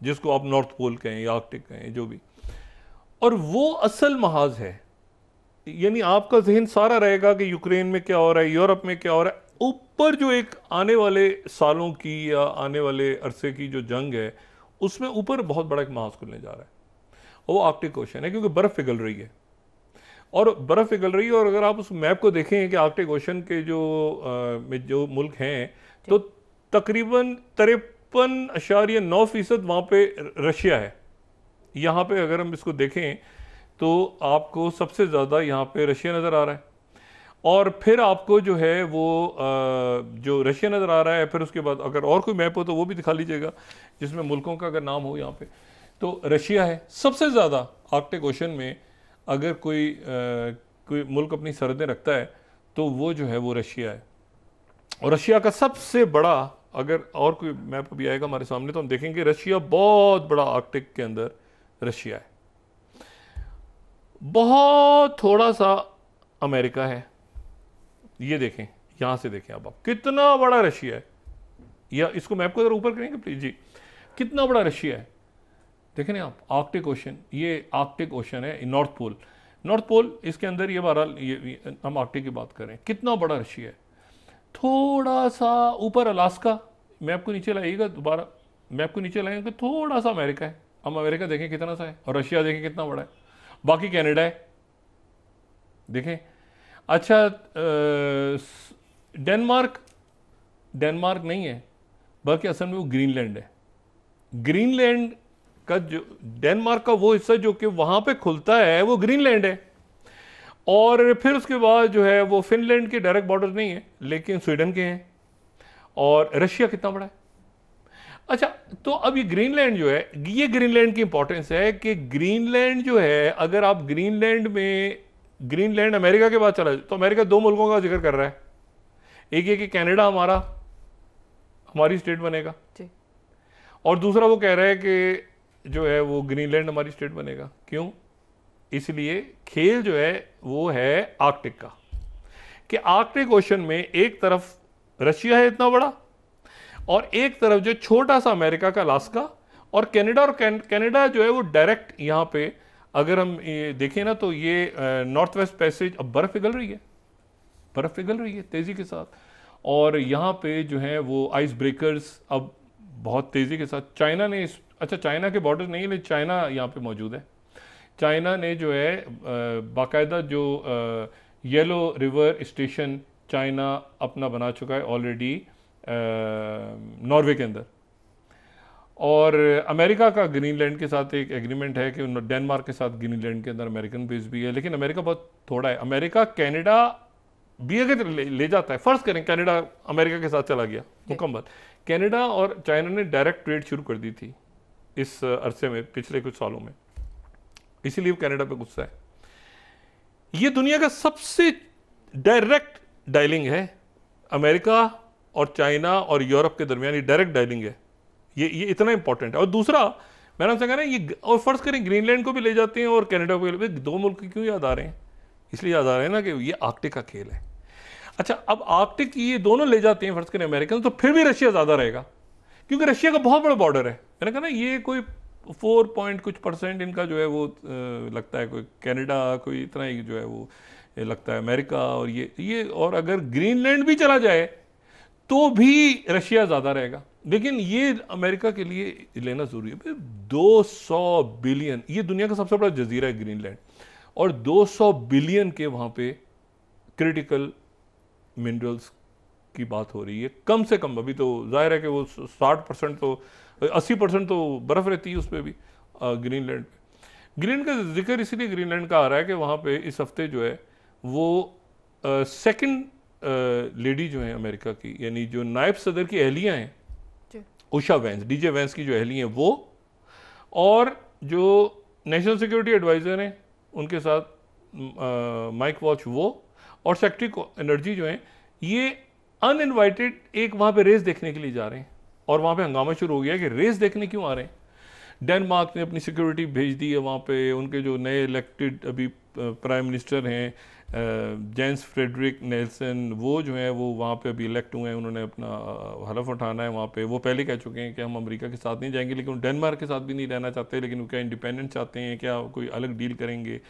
जिसको आप नॉर्थ पोल कहें या आर्कटिक कहें जो भी, और वो असल महाज है। यानी आपका जहन सारा रहेगा कि यूक्रेन में क्या हो रहा है, यूरोप में क्या हो रहा है, ऊपर जो एक आने वाले सालों की या आने वाले अरसे की जो जंग है उसमें ऊपर बहुत बड़ा एक महाज खुलने जा रहा है, और वो आर्कटिक ओशन है, क्योंकि बर्फ पिघल रही है और बर्फ़ पिघल रही है। और अगर आप उस मैप को देखें कि आर्कटिक ओशन के जो मुल्क हैं, तो तकरीबन 53.9% वहाँ पे रशिया है। यहाँ पे अगर हम इसको देखें तो आपको सबसे ज़्यादा यहाँ पे रशिया नज़र आ रहा है, और फिर आपको जो है वो जो रशिया नज़र आ रहा है, फिर उसके बाद अगर और कोई मैप हो तो वो भी दिखा लीजिएगा जिसमें मुल्कों का अगर नाम हो यहाँ पे, तो रशिया है सबसे ज़्यादा आर्कटिक ओशन में। अगर कोई मुल्क अपनी सरहदें रखता है तो वो जो है वो रशिया है। और रशिया का सबसे बड़ा, अगर और कोई मैप भी आएगा हमारे सामने तो हम देखेंगे रशिया बहुत बड़ा आर्कटिक के अंदर रशिया है। बहुत थोड़ा सा अमेरिका है, ये देखें, यहां से देखें अब आप कितना बड़ा रशिया है। या इसको मैप को जरा ऊपर करेंगे प्लीज जी, कितना बड़ा रशिया है देखें ना आप। आर्कटिक ओशन, ये आर्कटिक ओशन है, नॉर्थ पोल, नॉर्थ पोल इसके अंदर, ये बहरहाल ये हम आर्कटिक की बात करें, कितना बड़ा रशिया है। थोड़ा सा ऊपर अलास्का, मैप को नीचे लाइएगा दोबारा, मैप को नीचे लाएंगे थोड़ा सा अमेरिका है। हम अमेरिका देखें कितना सा है, और रशिया देखें कितना बड़ा है। बाकी कनाडा है देखें। अच्छा डेनमार्क नहीं है, बल्कि असल में वो ग्रीनलैंड है। ग्रीनलैंड का जो डेनमार्क का वो हिस्सा जो कि वहां पे खुलता है वो ग्रीनलैंड है। और फिर उसके बाद जो है वो फिनलैंड के डायरेक्ट बॉर्डर नहीं है लेकिन स्वीडन के हैं। और रशिया कितना बड़ा है। अच्छा, तो अब ये ग्रीनलैंड जो है, ये ग्रीनलैंड की इंपॉर्टेंस है कि ग्रीनलैंड जो है, अगर आप ग्रीनलैंड में, ग्रीनलैंड अमेरिका के बाद चला जाए तो अमेरिका दो मुल्कों का जिक्र कर रहा है। एक ये कि कनाडा हमारी स्टेट बनेगा, और दूसरा वो कह रहा है कि जो है वो ग्रीनलैंड हमारी स्टेट बनेगा। क्यों? इसलिए खेल जो है वो है आर्कटिक का, कि आर्कटिक ओशन में एक तरफ रशिया है इतना बड़ा, और एक तरफ जो छोटा सा अमेरिका का अलास्का, और कनाडा। और कनाडा जो है वो डायरेक्ट यहाँ पे अगर हम ये देखें ना तो ये नॉर्थ वेस्ट पैसेज, अब बर्फ पिघल रही है तेजी के साथ। और यहाँ पे जो है वो आइस ब्रेकर्स अब बहुत तेजी के साथ चाइना ने अच्छा चाइना के बॉर्डर नहीं है लेकिन चाइना यहाँ पे मौजूद है। चाइना ने जो है बाकायदा जो येलो रिवर स्टेशन चाइना अपना बना चुका है ऑलरेडी नॉर्वे के अंदर। और अमेरिका का ग्रीनलैंड के साथ एक एग्रीमेंट है कि डेनमार्क के साथ ग्रीनलैंड के अंदर अमेरिकन बेस भी है, लेकिन अमेरिका बहुत थोड़ा है। अमेरिका कनाडा भी अगर ले जाता है, फर्ज करें कनाडा अमेरिका के साथ चला गया मुकम्मल, कनाडा और चाइना ने डायरेक्ट ट्रेड शुरू कर दी थी इस अरसे में, पिछले कुछ सालों में, इसीलिए कनाडा पे गुस्सा है। ये दुनिया का सबसे डायरेक्ट डायलिंग है, अमेरिका और चाइना और यूरोप के दरमियान ये डायरेक्ट डायलिंग है। ये इतना इंपॉर्टेंट है। और दूसरा मैंने आपसे कहा ना, ये और फर्ज करें ग्रीनलैंड को भी ले जाते हैं और कनाडा को भी, दो मुल्क क्यों याद आ रहे हैं? इसलिए याद आ रहे हैं ना कि ये आर्कटिक का खेल है। अच्छा, अब आर्कटिक ये दोनों ले जाते हैं फर्ज करें अमेरिकन, तो फिर भी रशिया ज्यादा रहेगा, क्योंकि रशिया का बहुत बड़ा बॉर्डर है। मैंने कहा ना ये कोई 4% इनका जो है वो लगता है, कोई कनाडा, कोई इतना ही जो है वो लगता है अमेरिका, और ये और अगर ग्रीनलैंड भी चला जाए तो भी रशिया ज़्यादा रहेगा। लेकिन ये अमेरिका के लिए लेना ज़रूरी है। 200 बिलियन, ये दुनिया का सबसे बड़ा जजीरा है ग्रीनलैंड, और 200 बिलियन के वहाँ पे क्रिटिकल मिनरल्स की बात हो रही है कम से कम। अभी तो जाहिर है कि वो 60% तो 80% तो बर्फ़ रहती है उस पर भी ग्रीनलैंड पे। ग्रीनलैंड का जिक्र इसलिए ग्रीनलैंड का आ रहा है कि वहाँ पे इस हफ्ते जो है वो सेकंड लेडी जो है अमेरिका की, यानी जो नायब सदर की अहलियाँ हैं, उषा वैंस, डीजे वैंस की जो अहली हैं वो, और जो नेशनल सिक्योरिटी एडवाइज़र हैं उनके साथ माइक वॉच वो, और सेक्रेटरी एनर्जी जो हैं, ये अनइनवाइटेड एक वहाँ पे रेस देखने के लिए जा रहे हैं। और वहाँ पे हंगामा शुरू हो गया कि रेस देखने क्यों आ रहे हैं। डेनमार्क ने अपनी सिक्योरिटी भेज दी है वहाँ पे, उनके जो नए इलेक्टेड अभी प्राइम मिनिस्टर हैं जेंस फ्रेडरिक नेल्सन, वो जो है वो वहाँ पे अभी इलेक्ट हुए हैं, उन्होंने अपना हलफ उठाना है वहाँ पे। वो पहले कह चुके हैं कि हम अमेरिका के साथ नहीं जाएंगे, लेकिन डेनमार्क के साथ भी नहीं रहना चाहते, लेकिन वो क्या इंडिपेंडेंट चाहते हैं, क्या कोई अलग डील करेंगे,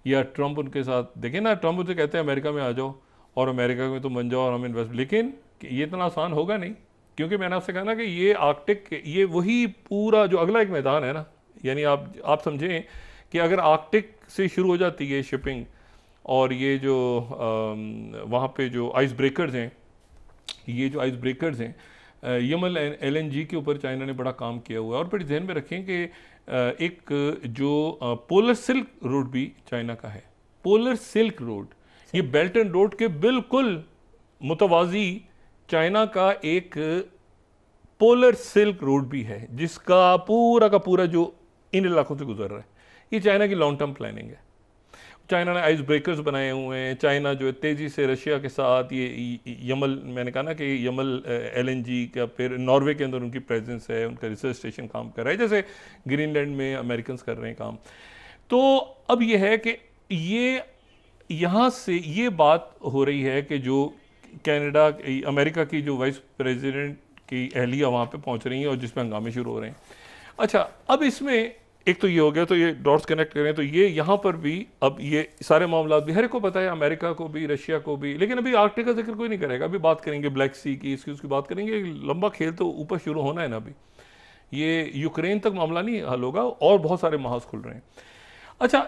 या ट्रंप उनके साथ। देखें ना, ट्रंप उनसे कहते हैं अमेरिका में आ जाओ और अमेरिका में तो बन जाओ और हम इन्वेस्ट, लेकिन ये इतना आसान होगा नहीं, क्योंकि मैंने आपसे कहा ना कि ये आर्कटिक, ये वही पूरा जो अगला एक मैदान है ना, यानी आप समझें कि अगर आर्कटिक से शुरू हो जाती है शिपिंग और ये जो वहाँ पे जो आइस ब्रेकर्स हैं, ये जो आइस ब्रेकर्स हैं, यमन LNG के ऊपर चाइना ने बड़ा काम किया हुआ है। और फिर ध्यान में रखें कि एक जो पोलर सिल्क रोड भी चाइना का है। पोलर सिल्क रोड, ये बेल्ट एंड रोड के बिल्कुल मुतवाजी चाइना का एक पोलर सिल्क रोड भी है, जिसका पूरा का पूरा जो इन इलाकों से गुजर रहा है। ये चाइना की लॉन्ग टर्म प्लानिंग है। चाइना ने आइस ब्रेकर्स बनाए हुए हैं। चाइना जो है तेज़ी से रशिया के साथ ये यमल, मैंने कहा ना कि यमल LNG का, फिर नॉर्वे के अंदर उनकी प्रेजेंस है, उनका रिसर्च स्टेशन काम कर रहा है, जैसे ग्रीनलैंड में अमेरिकन कर रहे हैं काम। तो अब ये है कि ये यहाँ से ये बात हो रही है कि जो कनाडा, अमेरिका की जो वाइस प्रेसिडेंट की अहलिया वहाँ पे पहुँच रही हैं और जिसमें हंगामे शुरू हो रहे हैं। अच्छा, अब इसमें एक तो ये हो गया, तो ये डॉट्स कनेक्ट करें तो ये यहाँ पर भी अब ये सारे मामला भी हर एक को पता है, अमेरिका को भी, रशिया को भी। लेकिन अभी आर्कटिक का जिक्र कोई नहीं करेगा। अभी बात करेंगे ब्लैक सी की, इसकी उसकी बात करेंगे। लंबा खेल तो ऊपर शुरू होना है ना। अभी ये यूक्रेन तक मामला नहीं हल होगा और बहुत सारे महाज खुल रहे हैं। अच्छा,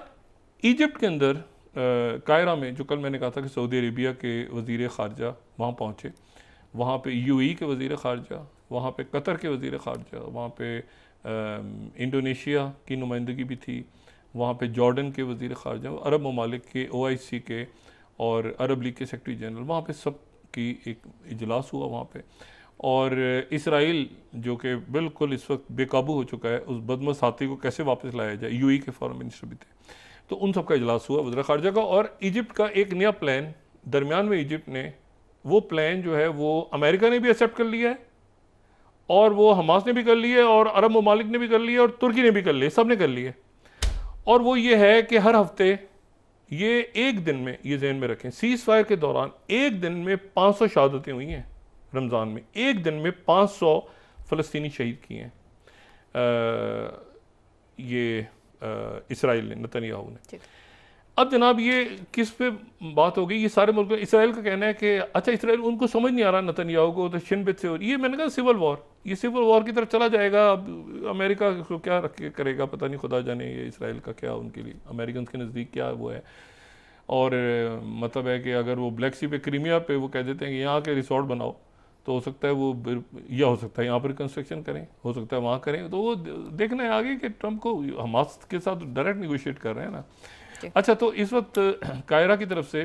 इजिप्ट के अंदर कायरा में, जो कल मैंने कहा था कि सऊदी अरेबिया के वज़ीर ख़ारजा वहाँ पहुँचे, वहाँ पे UAE के वज़ीर ख़ारजा, वहाँ पे कतर के वज़ीर ख़ारजा, वहाँ पे इंडोनेशिया की नुमाइंदगी भी थी, वहाँ पे जॉर्डन के वज़ीर ख़ारजा, अरब ममालिक के, OIC के और अरब लीग के सेक्रेटरी जनरल, वहाँ पे सब की एक इजलास हुआ वहाँ पे। और इसराइल जो कि बिल्कुल इस वक्त बेकाबू हो चुका है, उस बदमश हाथी को कैसे वापस लाया जाए, UAE के फॉरेन मिनिस्टर भी थे, तो उन सब का इजलास हुआ वज़ीर ख़ारजा का। और इजिप्ट का एक नया प्लान दरमियान में, इजिप्ट ने वो प्लान जो है वो अमेरिका ने भी एक्सेप्ट कर लिया है, और वो हमास ने भी कर लिया है, और अरब ममालिक ने भी कर लिया, और तुर्की ने भी कर लिया, सब ने कर लिया। और वो ये है कि हर हफ्ते ये एक दिन में, ये ज़हन में रखें, सीज़ फायर के दौरान एक दिन में 500 शहादतें हुई हैं। रमज़ान में एक दिन में 500 फ़लस्तीनी शहीद किए हैं ये इसराइल ने, नेतन्याहू ने। अब जनाब ये किस पे बात हो गई, ये सारे मुल्क, इसराइल का कहना है कि अच्छा इसराइल, उनको समझ नहीं आ रहा नेतन्याहू को, तो शिनबित से हो रही, ये मैंने कहा सिविल वॉर, ये सिविल वॉर की तरफ चला जाएगा। अब अमेरिका को क्या करेगा पता नहीं, खुदा जाने ये इसराइल का क्या उनके लिए, अमेरिकन के नज़दीक क्या वो है। और मतलब है कि अगर वो ब्लैक सी पे, क्रीमिया पे वो कह देते हैं कि यहाँ के रिसोर्ट बनाओ, तो हो सकता है वो, या हो सकता है यहाँ पर कंस्ट्रक्शन करें, हो सकता है वहाँ करें। तो वो देखना है आगे कि ट्रम्प को हमास के साथ डायरेक्ट निगोशिएट कर रहे हैं ना। अच्छा, तो इस वक्त कायरा की तरफ से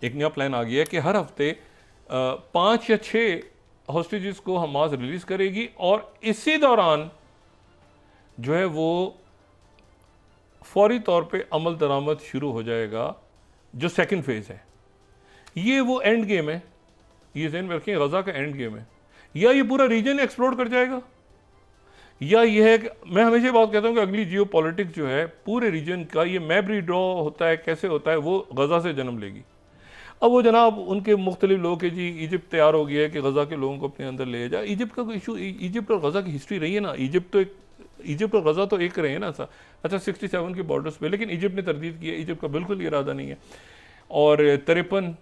एक नया प्लान आ गया है कि हर हफ्ते 5 या 6 हॉस्टेजेस को हमास रिलीज करेगी, और इसी दौरान जो है वो फौरी तौर पे अमल दरामद शुरू हो जाएगा, जो सेकंड फेज है। ये वो एंड गेम है, ये ज़हन में रखें, गजा का एंड गेम है। या ये पूरा रीजन एक्सप्लोर कर जाएगा, या ये है कि मैं हमेशा बात कहता हूँ कि अगली जियो पॉलिटिक्स जो है पूरे रीजन का, ये मैप रीड्रॉ होता है, कैसे होता है, वो गजा से जन्म लेगी। अब वो जनाब उनके मुख्तलिफ लोग के जी, इजिप्ट तैयार हो गया है कि गजा के लोगों को अपने अंदर ले जाए। इजिप्ट का कोई इशू, इजिप्ट और गजा की हिस्ट्री रही है ना, इजिप्ट और गजा तो एक रहे हैं ना सर। अच्छा, 67 के बॉर्डर्स पे, लेकिन इजिप्ट ने तरदीद की है, इजिप्ट का बिल्कुल इरादा नहीं है। और 53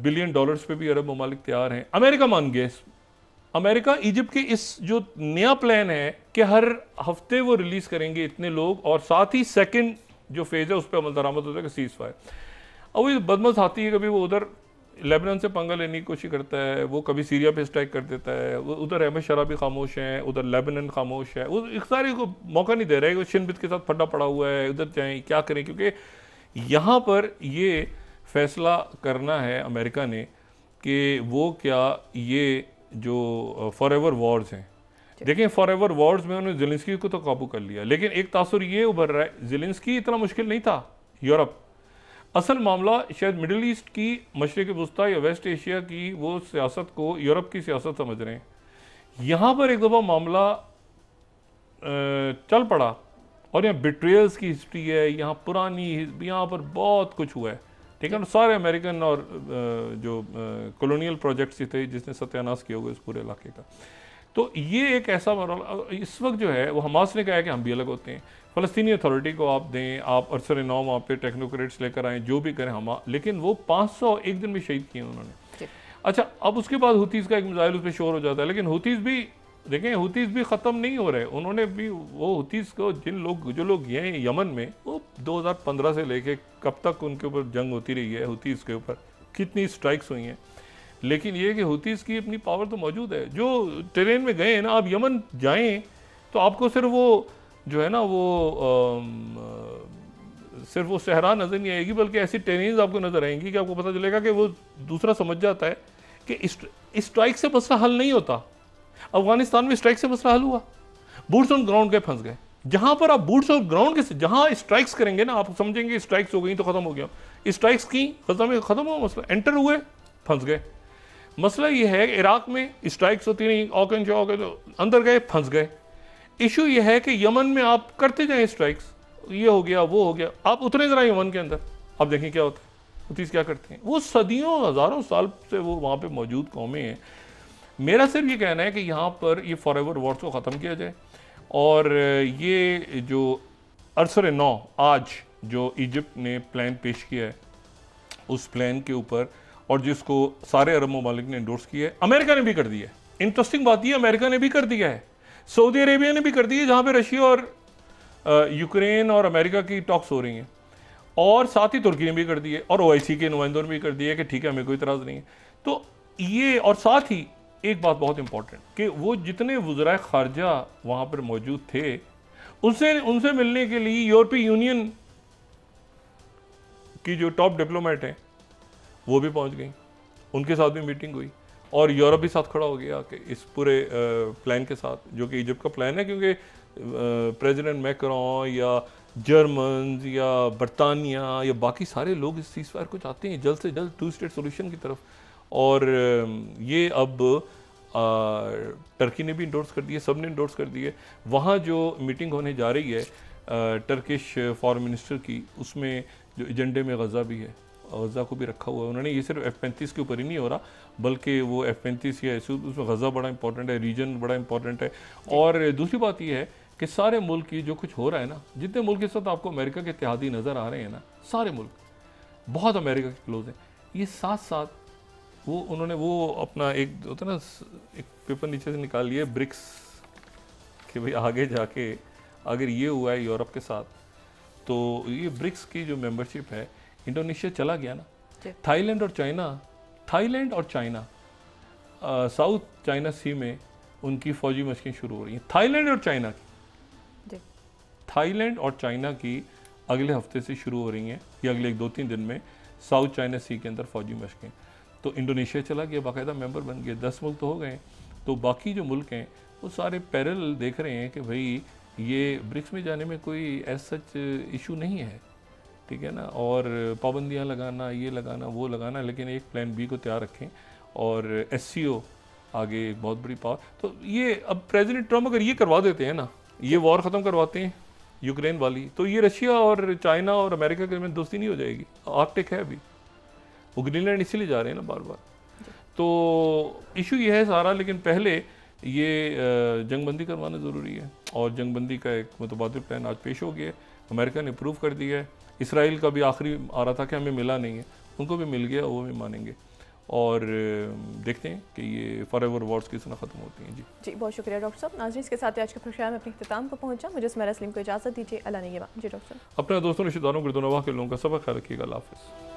बिलियन डॉलर्स पे भी अरब ममालिक तैयार हैं। अमेरिका मान गया, अमेरिका इजिप्ट के इस जो नया प्लान है कि हर हफ्ते वो रिलीज करेंगे इतने लोग, और साथ ही सेकंड जो फेज है उस पर अमल दरामद हो जाएगा, सीज फायर। अब वो बदमश हाथी है, कभी वो उधर लेबनान से पंगा लेने की कोशिश करता है, वो कभी सीरिया पे स्ट्राइक कर देता है, वो उधर अहमद शराबी खामोश हैं, उधर लेबनान खामोश है, वो एक सारे को मौका नहीं दे रहे, वो शिनबित के साथ फड्डा पड़ा हुआ है, उधर जाएँ क्या करें, क्योंकि यहाँ पर ये फैसला करना है अमेरिका ने कि वो क्या ये जो फॉरएवर वॉर्स हैं, देखें फॉरएवर वॉर्स में उन्होंने ज़ेलेंस्की को तो काबू कर लिया, लेकिन एक तासुर ये उभर रहा है, ज़ेलेंस्की इतना मुश्किल नहीं था यूरोप। असल मामला शायद मिडिल ईस्ट की, मशरिक़ वुस्ता या वेस्ट एशिया की वो सियासत को यूरोप की सियासत समझ रहे हैं। यहाँ पर एक दफ़ा मामला चल पड़ा, और यहाँ बिट्रेयल्स की हिस्ट्री है, यहाँ पुरानी, यहाँ पर बहुत कुछ हुआ है, ठीक है ना। सारे अमेरिकन और जो कॉलोनियल प्रोजेक्ट्स थे जिसने सत्यानाश किया हुआ इस पूरे इलाके का। तो ये एक ऐसा मामला इस वक्त जो है वो हमास ने कहा है कि हम भी अलग होते हैं, फ़लस्तीनी अथॉरिटी को आप दें, आप अरसर नौ वहाँ पे टेक्नोक्रेट्स लेकर आएँ, जो भी करें हम, लेकिन वो 500 एक दिन में शहीद किए उन्होंने। अच्छा, अब उसके बाद हुतीज़ का एक मिसाइल उस पर शोर हो जाता है, लेकिन हुतीज़ भी देखें, हुतीज़ भी ख़त्म नहीं हो रहे, उन्होंने भी वो हुतीज़ को जो लोग गए हैं यमन में, वो 2015 से लेके कब तक उनके ऊपर जंग होती रही है, हुतीज़ के ऊपर कितनी स्ट्राइक्स हुई हैं, लेकिन ये कि हुतीज़ की अपनी पावर तो मौजूद है। जो टेरेन में गए हैं ना, आप यमन जाएं तो आपको सिर्फ वो जो है ना वो सिर्फ वो सहरा नज़र नहीं आएगी, बल्कि ऐसी टेरेन्स आपको नज़र आएंगी कि आपको पता चलेगा कि वो दूसरा समझ जाता है कि स्ट्राइक से मसला हल नहीं होता। अफगानिस्तान में स्ट्राइक से मसला हल हुआ, बूट्स ऑन ग्राउंड के फंस गए। जहां पर आप बूट्स ऑन ग्राउंड के जहां स्ट्राइक्स करेंगे ना, आप समझेंगे स्ट्राइक्स हो गई तो खत्म हो गया। स्ट्राइक्स की खत्म हुआ मसला, एंटर हुए फंस गए। मसला ये है कि इराक में स्ट्राइक्स होती नहीं, ऑकन शॉक अंदर गए फंस गए। इशू ये है कि यमन में आप करते जाएं स्ट्राइक्स, ये हो गया वो हो गया, आप उतरे जरा यमन के अंदर, आप देखें क्या होता है, हुतीज़ क्या करते हैं। वो सदियों हज़ारों साल से वो वहाँ पे मौजूद कौमें हैं। मेरा सिर्फ ये कहना है कि यहाँ पर ये फॉरएवर वॉर्स को ख़त्म किया जाए, और ये जो अरसर 9 आज जो इजिप्ट ने प्लान पेश किया है, उस प्लान के ऊपर, और जिसको सारे अरब ममालिक ने एंडोर्स किया है, अमेरिका ने भी कर दिया है। इंटरेस्टिंग बात ये, अमेरिका ने भी कर दिया है, सऊदी अरेबिया ने भी कर दी है, जहाँ पे रशिया और यूक्रेन और अमेरिका की टॉक्स हो रही हैं, और साथ ही तुर्की ने भी कर दी है, और OIC के नुमाइंदों ने भी कर दिया है कि ठीक है हमें कोई इतराज़ नहीं है। तो ये, और साथ ही एक बात बहुत इंपॉर्टेंट कि वो जितने वज़राए ख़ारजा वहाँ पर मौजूद थे, उनसे मिलने के लिए यूरोपीय यूनियन की जो टॉप डिप्लोमेट हैं वो भी पहुँच गई, उनके साथ भी मीटिंग हुई, और यूरोप भी साथ खड़ा हो गया कि इस पूरे प्लान के साथ, जो कि इजिप्ट का प्लान है, क्योंकि प्रेसिडेंट मैक्रोन या जर्मन या बरतानिया या बाकी सारे लोग इस सीज़फायर को चाहते हैं जल्द से जल्द 2 स्टेट सोल्यूशन की तरफ। और ये अब टर्की ने भी इंडोर्स कर दिए, सब ने इंडोर्स कर दिए। वहाँ जो मीटिंग होने जा रही है टर्किश फॉरेन मिनिस्टर की, उसमें जो एजेंडे में गज़ा भी है, गज़ा को भी रखा हुआ है उन्होंने। ये सिर्फ F-35 के ऊपर ही नहीं हो रहा, बल्कि वो F-35 या उसमें गज़ा बड़ा इंपॉर्टेंट है, रीजन बड़ा इंपॉर्टेंट है। और दूसरी बात ये है कि सारे मुल्क की जो कुछ हो रहा है ना, जितने मुल्क इस वक्त आपको अमेरिका के इत्तेहादी नज़र आ रहे हैं ना, सारे मुल्क बहुत अमेरिका के क्लोज हैं। ये साथ साथ वो उन्होंने वो अपना एक होता है ना, एक पेपर नीचे से निकाल लिया ब्रिक्स, कि भाई आगे जाके अगर ये हुआ है यूरोप के साथ, तो ये ब्रिक्स की जो मेंबरशिप है, इंडोनेशिया चला गया ना, थाईलैंड और चाइना साउथ चाइना सी में उनकी फौजी मशकें शुरू हो रही हैं। थाईलैंड और चाइना की अगले हफ्ते से शुरू हो रही हैं, या अगले 2-3 दिन में साउथ चाइना सी के अंदर फौजी मशकें। तो इंडोनेशिया चला गया, बाकायदा मेंबर बन गया, 10 मुल्क तो हो गए। तो बाकी जो मुल्क हैं वो सारे पैरेलल देख रहे हैं कि भाई ये ब्रिक्स में जाने में कोई ऐसा सच इशू नहीं है, ठीक है ना, और पाबंदियां लगाना, ये लगाना, वो लगाना, लेकिन एक प्लान बी को तैयार रखें। और SCO आगे एक बहुत बड़ी पावर। तो ये अब प्रेसिडेंट ट्रम्प अगर ये करवा देते हैं ना, ये वॉर ख़त्म करवाते हैं यूक्रेन वाली, तो ये रशिया और चाइना और अमेरिका के में दोस्ती नहीं हो जाएगी। आर्कटिक है अभी, वो ग्रीनलैंड इसीलिए जा रहे हैं ना बार बार। तो इशू ये है सारा, लेकिन पहले ये जंगबंदी करवाना ज़रूरी है, और जंगबंदी का एक मुतबादिल प्लान आज पेश हो गया, अमेरिका ने अप्रूव कर दिया है। इसराइल का भी आखिरी आ रहा था कि हमें मिला नहीं है, उनको भी मिल गया, वो भी मानेंगे। और देखते हैं कि ये फॉरएवर वॉर्स किस तरह ख़त्म होती हैं। जी बहुत शुक्रिया डॉक्टर साहब। नाज़रीन, इसके साथ आज के प्रोग्राम में अपने इख्तिताम को पहुंचा। मुझे सुमैरा सलीम को इजाज़त दीजिए। अल्लाह ने जी डॉक्टर साहब, अपने दोस्तों रिश्तेदारों गिरदोनवाह के लोगों का सब ख्याल रखिएगा। अल्लाह हाफ़िज़।